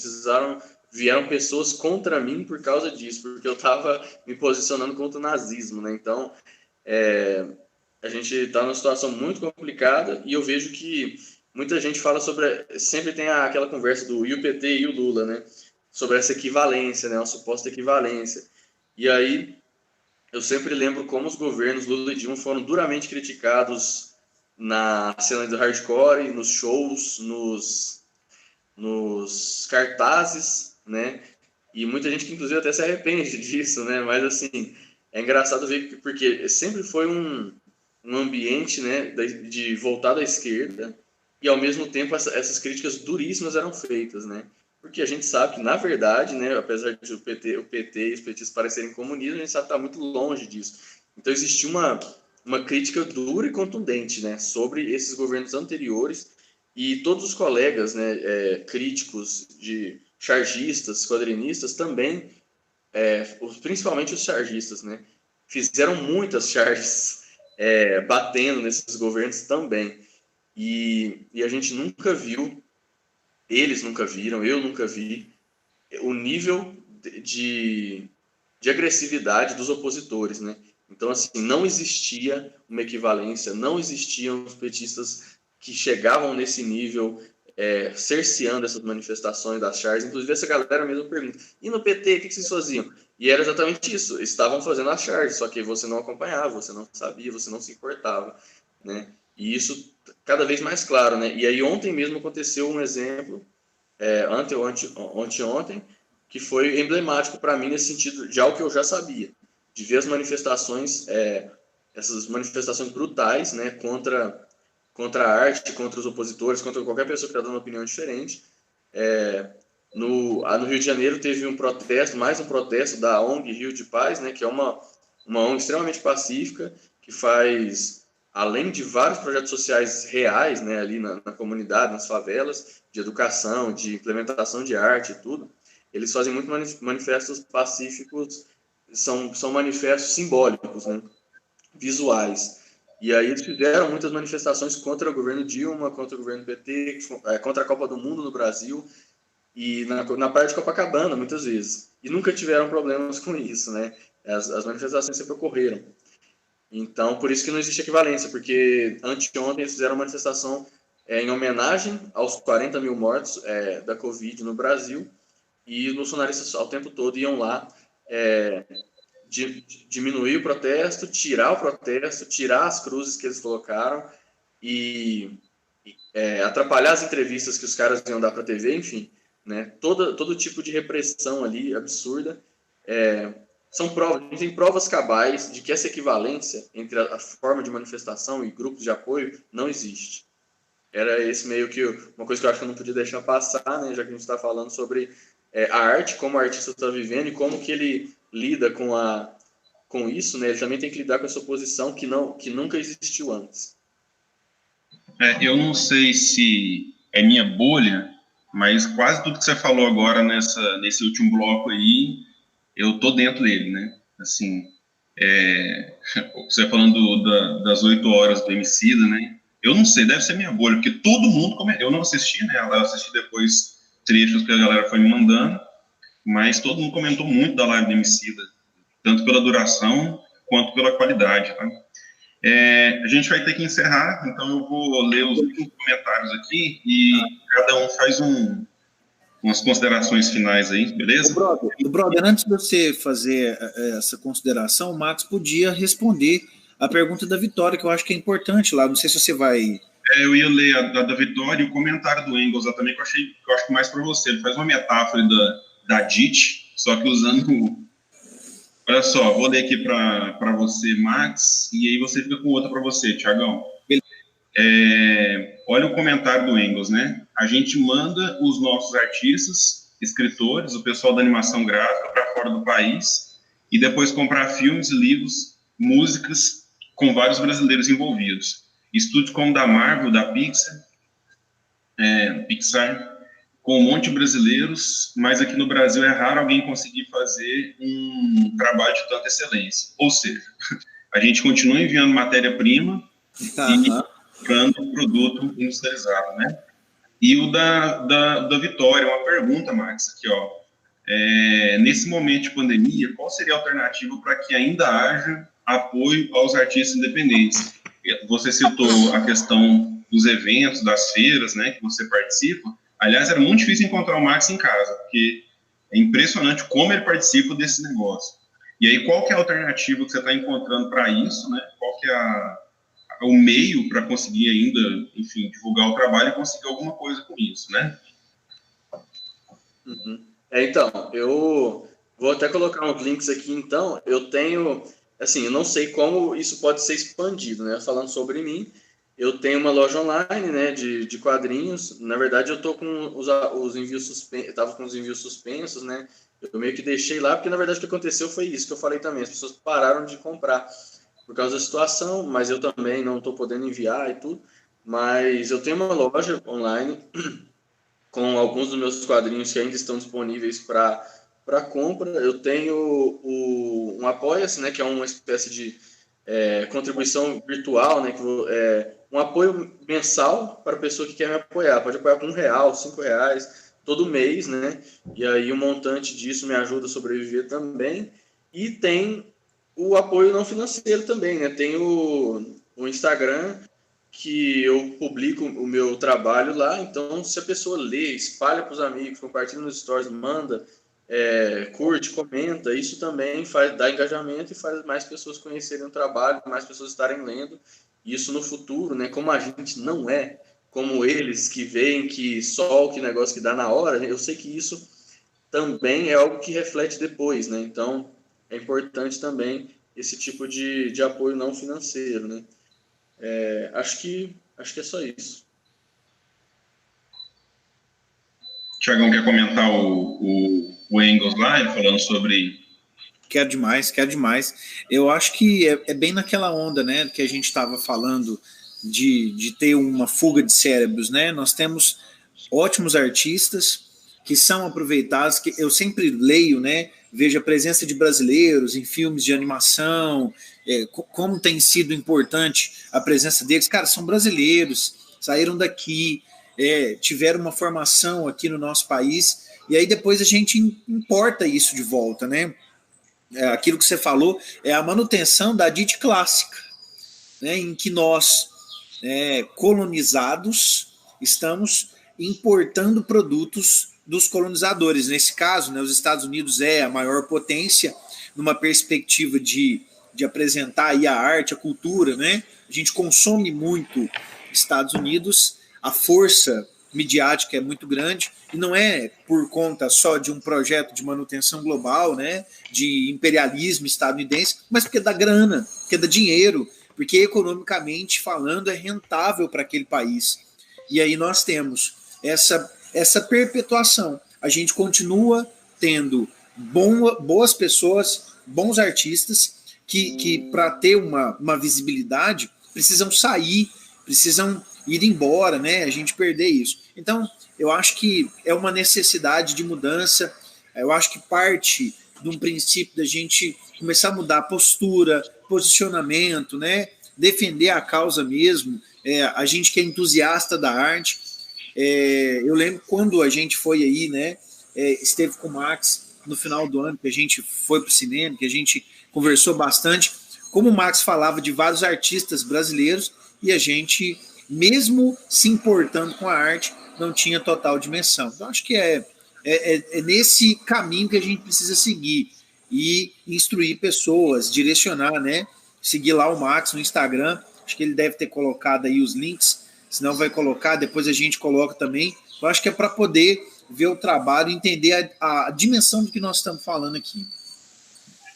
Vieram pessoas contra mim por causa disso, porque eu estava me posicionando contra o nazismo, né? Então, a gente está numa situação muito complicada e eu vejo que muita gente fala sempre tem aquela conversa do PT e o Lula, né? Sobre essa equivalência, né? Uma suposta equivalência. E aí eu sempre lembro como os governos Lula e Dilma foram duramente criticados na cena do hardcore, nos shows, nos cartazes, né? E muita gente que, inclusive, até se arrepende disso, né? Mas, assim, é engraçado ver porque sempre foi um ambiente, né, de voltado à esquerda e, ao mesmo tempo, essas críticas duríssimas eram feitas, né? Porque a gente sabe que, na verdade, né, apesar de o PT e os petistas parecerem comunistas, a gente sabe que está muito longe disso. Então, existia uma crítica dura e contundente, né, sobre esses governos anteriores, e todos os colegas, né, críticos de chargistas, quadrinistas também, principalmente os chargistas, né, fizeram muitas charges batendo nesses governos também. E a gente nunca viu, eles nunca viram, eu nunca vi, o nível de agressividade dos opositores, né? Então, assim, não existia uma equivalência, não existiam os petistas que chegavam nesse nível, cerceando essas manifestações das charges. Inclusive, essa galera mesmo pergunta, e no PT, o que vocês faziam? E era exatamente isso, estavam fazendo as charges, só que você não acompanhava, você não sabia, você não se importava, né? E isso cada vez mais claro, né? E aí ontem mesmo aconteceu um exemplo, ontem, que foi emblemático para mim nesse sentido de algo que eu já sabia, de ver as manifestações, essas manifestações brutais, né, contra a arte, contra os opositores, contra qualquer pessoa que está dando uma opinião diferente. No Rio de Janeiro teve um protesto, mais um protesto da ONG Rio de Paz, né, que é uma ONG extremamente pacífica, que faz, além de vários projetos sociais reais, né, ali na comunidade, nas favelas, de educação, de implementação de arte e tudo, eles fazem muitos manifestos pacíficos, são manifestos simbólicos, né, visuais. E aí eles fizeram muitas manifestações contra o governo Dilma, contra o governo PT, contra a Copa do Mundo no Brasil, e na praia de Copacabana, muitas vezes. E nunca tiveram problemas com isso, né? As manifestações sempre ocorreram. Então, por isso que não existe equivalência, porque anteontem eles fizeram uma manifestação em homenagem aos 40 mil mortos da Covid no Brasil, e os bolsonaristas ao tempo todo iam lá diminuir o protesto, tirar o protesto, tirar as cruzes que eles colocaram e atrapalhar as entrevistas que os caras iam dar para a TV, enfim, né? Todo tipo de repressão ali absurda. São provas, a gente tem provas cabais de que essa equivalência entre a forma de manifestação e grupos de apoio não existe. Era esse meio que uma coisa que eu acho que eu não podia deixar passar, né, já que a gente está falando sobre a arte, como o artista está vivendo e como que ele lida com isso, né? Ele também tem que lidar com essa oposição que nunca existiu antes. Eu não sei se é minha bolha, mas quase tudo que você falou agora nesse último bloco aí, eu tô dentro dele, né? Assim, você falando das 8 horas do Emicida, né? Eu não sei, deve ser minha bolha, porque todo mundo eu não assisti, né? Eu assisti depois trechos que a galera foi me mandando, mas todo mundo comentou muito da live do Emicida, tanto pela duração quanto pela qualidade, tá? A gente vai ter que encerrar, então eu vou ler os últimos comentários aqui e cada um faz umas considerações finais aí, beleza? Brother, antes de você fazer essa consideração, o Max podia responder a pergunta da Vitória, que eu acho que é importante lá. Não sei se você vai... Eu ia ler a da Vitória e o comentário do Engels também, que eu acho que mais para você. Ele faz uma metáfora da DIT, só que usando... Olha só, vou ler aqui para você, Max, e aí você fica com outra para você, Tiagão. Olha o comentário do Engels, né? A gente manda os nossos artistas, escritores, o pessoal da animação gráfica para fora do país e depois comprar filmes, livros, músicas com vários brasileiros envolvidos. Estúdios como da Marvel, da Pixar, com um monte de brasileiros, mas aqui no Brasil é raro alguém conseguir fazer um trabalho de tanta excelência. Ou seja, a gente continua enviando matéria-prima e comprando um produto industrializado, né? E o da Vitória, uma pergunta, Max, aqui, ó. Nesse momento de pandemia, qual seria a alternativa para que ainda haja apoio aos artistas independentes? Você citou a questão dos eventos, das feiras, né, que você participa. Aliás, era muito difícil encontrar o Max em casa, porque é impressionante como ele participa desse negócio. E aí, qual que é a alternativa que você está encontrando para isso, né? Qual que é o meio para conseguir ainda, enfim, divulgar o trabalho e conseguir alguma coisa com isso, né? Uhum. Então, eu vou até colocar uns links aqui, então, eu tenho, assim, eu não sei como isso pode ser expandido, né, falando sobre mim, eu tenho uma loja online, né, de quadrinhos, na verdade eu tô com os envios suspensos, eu tava com os envios suspensos, né, eu meio que deixei lá, porque na verdade o que aconteceu foi isso que eu falei também, as pessoas pararam de comprar por causa da situação, mas eu também não tô podendo enviar e tudo, mas eu tenho uma loja online com alguns dos meus quadrinhos que ainda estão disponíveis para compra. Eu tenho um Apoia-se, né, que é uma espécie de contribuição virtual, né, um apoio mensal para a pessoa que quer me apoiar. Pode apoiar com R$1, R$5, todo mês, né? E aí o montante disso me ajuda a sobreviver também. E tem o apoio não financeiro também, né? Tem o Instagram, que eu publico o meu trabalho lá, então se a pessoa lê, espalha para os amigos, compartilha nos stories, manda, curte, comenta, isso também dá engajamento e faz mais pessoas conhecerem o trabalho, mais pessoas estarem lendo. Isso no futuro, né? Como a gente não é como eles que veem que só o que negócio que dá na hora, eu sei que isso também é algo que reflete depois, né? Então é importante também esse tipo de apoio não financeiro, né? Acho que é só isso. Tiagão quer comentar o Engels lá, ele falando sobre... Quero demais, quero demais. Eu acho que é bem naquela onda, né, que a gente estava falando de ter uma fuga de cérebros, né? Nós temos ótimos artistas que são aproveitados, que eu sempre leio, né, vejo a presença de brasileiros em filmes de animação, como tem sido importante a presença deles. Cara, são brasileiros, saíram daqui, tiveram uma formação aqui no nosso país, e aí depois a gente importa isso de volta, né? Aquilo que você falou é a manutenção da dite clássica, né, em que nós, colonizados, estamos importando produtos dos colonizadores. Nesse caso, né, os Estados Unidos é a maior potência numa perspectiva de apresentar aí a arte, a cultura, né? A gente consome muito Estados Unidos, a força midiática é muito grande, e não é por conta só de um projeto de manutenção global, né, de imperialismo estadunidense, mas porque dá grana, porque dá dinheiro, porque economicamente falando é rentável para aquele país. E aí nós temos essa perpetuação. A gente continua tendo boas pessoas, bons artistas, que para ter uma visibilidade precisam sair, precisam ir embora, né? A gente perder isso. Então, eu acho que é uma necessidade de mudança. Eu acho que parte de um princípio da gente começar a mudar a postura, posicionamento, né? Defender a causa mesmo. A gente que é entusiasta da arte. Eu lembro quando a gente foi aí, né? Esteve com o Max no final do ano, que a gente foi para o cinema, que a gente conversou bastante. Como o Max falava de vários artistas brasileiros, e a gente, mesmo se importando com a arte, não tinha total dimensão. Então, acho que é nesse caminho que a gente precisa seguir e instruir pessoas, direcionar, né? Seguir lá o Max no Instagram, acho que ele deve ter colocado aí os links, senão vai colocar, depois a gente coloca também. Eu acho que é para poder ver o trabalho e entender a dimensão do que nós estamos falando aqui.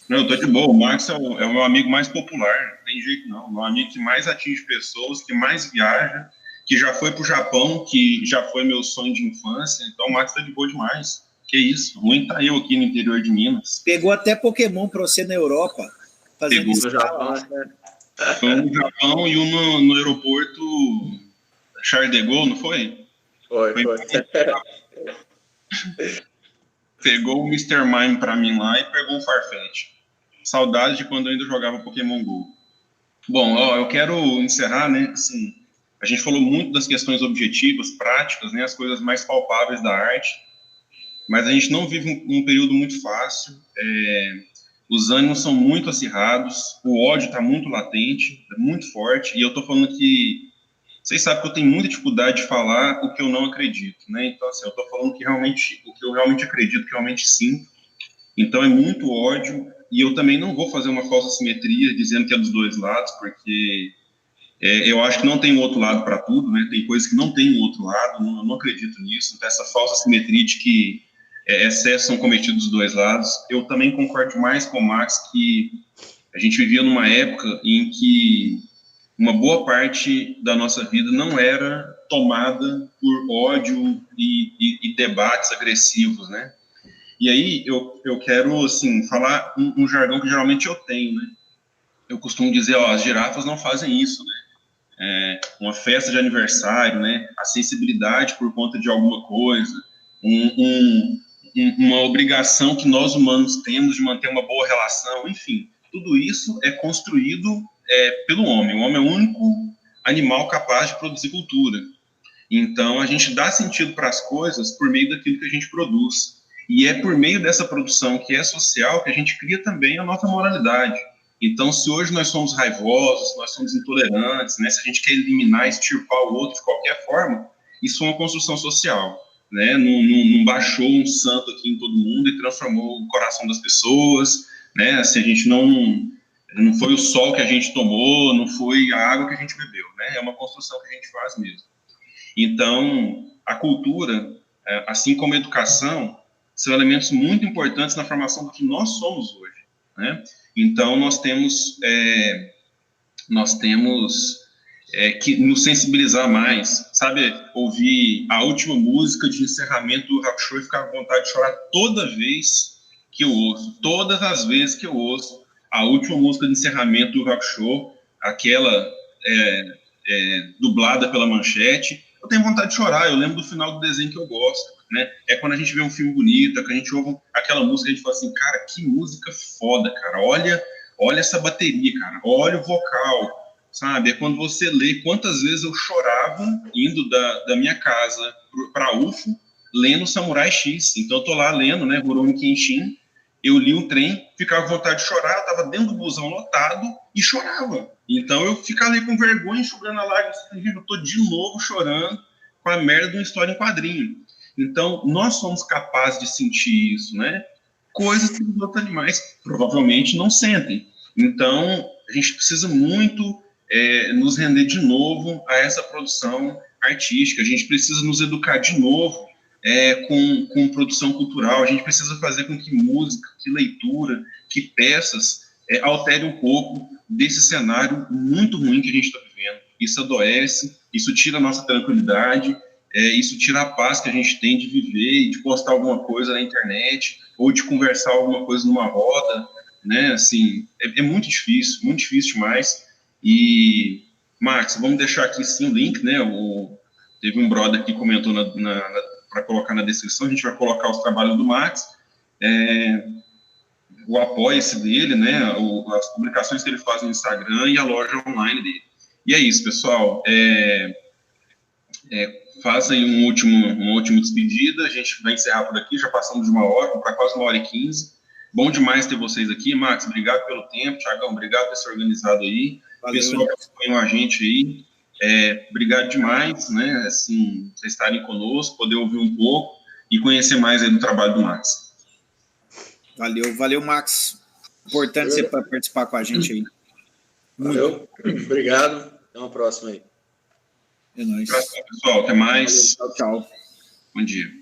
Não, eu tô de boa. O Max é o meu amigo mais popular, não tem jeito não. Meu amigo que mais atinge pessoas, que mais viaja, que já foi pro Japão, que já foi meu sonho de infância. Então o Max tá de boa demais. Que isso, ruim tá eu aqui no interior de Minas. Pegou até Pokémon pra você na Europa. Pegou no Japão, né? Foi um no Japão e um no aeroporto Charles de Gaulle, não foi? Foi. Pegou o Mr. Mime pra mim lá e pegou um Farfetch. Saudade de quando eu ainda jogava Pokémon GO. Bom, eu quero encerrar, né, assim, a gente falou muito das questões objetivas, práticas, né, as coisas mais palpáveis da arte, mas a gente não vive um período muito fácil, os ânimos são muito acirrados, o ódio está muito latente, é muito forte, e eu estou falando que, vocês sabem que eu tenho muita dificuldade de falar o que eu não acredito, né, então assim, eu estou falando o que eu realmente acredito, que realmente sinto, então é muito ódio, e eu também não vou fazer uma falsa simetria dizendo que é dos dois lados, porque Eu acho que não tem um outro lado para tudo, né? Tem coisas que não tem um outro lado, não acredito nisso. Então, essa falsa simetria de que excessos são cometidos dos dois lados. Eu também concordo mais com o Max que a gente vivia numa época em que uma boa parte da nossa vida não era tomada por ódio e debates agressivos, né? E aí eu quero, assim, falar um jargão que geralmente eu tenho, né? Eu costumo dizer, as girafas não fazem isso, né? Uma festa de aniversário, né? A sensibilidade por conta de alguma coisa, uma obrigação que nós humanos temos de manter uma boa relação, enfim, tudo isso é construído pelo homem. O homem é o único animal capaz de produzir cultura. Então, a gente dá sentido para as coisas por meio daquilo que a gente produz. E é por meio dessa produção que é social que a gente cria também a nossa moralidade. Então, se hoje nós somos raivosos, se nós somos intolerantes, né, se a gente quer eliminar, extirpar o outro de qualquer forma, isso é uma construção social. Né? Não baixou um santo aqui em todo mundo e transformou o coração das pessoas. Né? Assim, a gente não foi o sol que a gente tomou, não foi a água que a gente bebeu. Né? É uma construção que a gente faz mesmo. Então, a cultura, assim como a educação, são elementos muito importantes na formação do que nós somos hoje. Né? Então, nós temos que nos sensibilizar mais, sabe? Ouvir a última música de encerramento do Rock Show e ficar com vontade de chorar toda vez que eu ouço, todas as vezes que eu ouço a última música de encerramento do Rock Show, aquela dublada pela Manchete, eu tenho vontade de chorar. Eu lembro do final do desenho que eu gosto, né? É quando a gente vê um filme bonito, é que a gente ouve aquela música e a gente fala assim, cara, que música foda, cara, olha essa bateria, cara, olha o vocal, sabe? É quando você lê quantas vezes eu chorava indo da minha casa para a UFO, lendo Samurai X. Então eu tô lá lendo, né, Rurouni Kenshin, eu li um trem, ficava com vontade de chorar, eu tava dentro do busão lotado e chorava. Então eu ficava ali com vergonha, enxugando a lágrima, eu tô de novo chorando com a merda de uma história em quadrinho. Então nós somos capazes de sentir isso, né? Coisas que os outros animais provavelmente não sentem. Então a gente precisa muito nos render de novo a essa produção artística. A gente precisa nos educar de novo com produção cultural. A gente precisa fazer com que música, que leitura, que peças altere um pouco desse cenário muito ruim que a gente está vivendo. Isso adoece, isso tira a nossa tranquilidade, isso tira a paz que a gente tem de viver e de postar alguma coisa na internet ou de conversar alguma coisa numa roda, né? Assim, é muito difícil demais. E, Max, vamos deixar aqui sim o link, né? Teve um brother que comentou para colocar na descrição, a gente vai colocar os trabalhos do Max, o apoia-se dele, né? As publicações que ele faz no Instagram e a loja online dele. E é isso, pessoal. Fazem uma última despedida, a gente vai encerrar por aqui, já passamos de 1 hora, para quase 1h15. Bom demais ter vocês aqui. Max, obrigado pelo tempo. Thiagão, obrigado por ser organizado aí. Valeu, pessoal que acompanhou a gente aí, obrigado demais, né, assim, vocês estarem conosco, poder ouvir um pouco e conhecer mais aí do trabalho do Max. Valeu, Max. Importante você participar com a gente aí. Valeu, obrigado. Até uma próxima aí. É nóis. Pessoal, até mais. Valeu, tchau. Bom dia.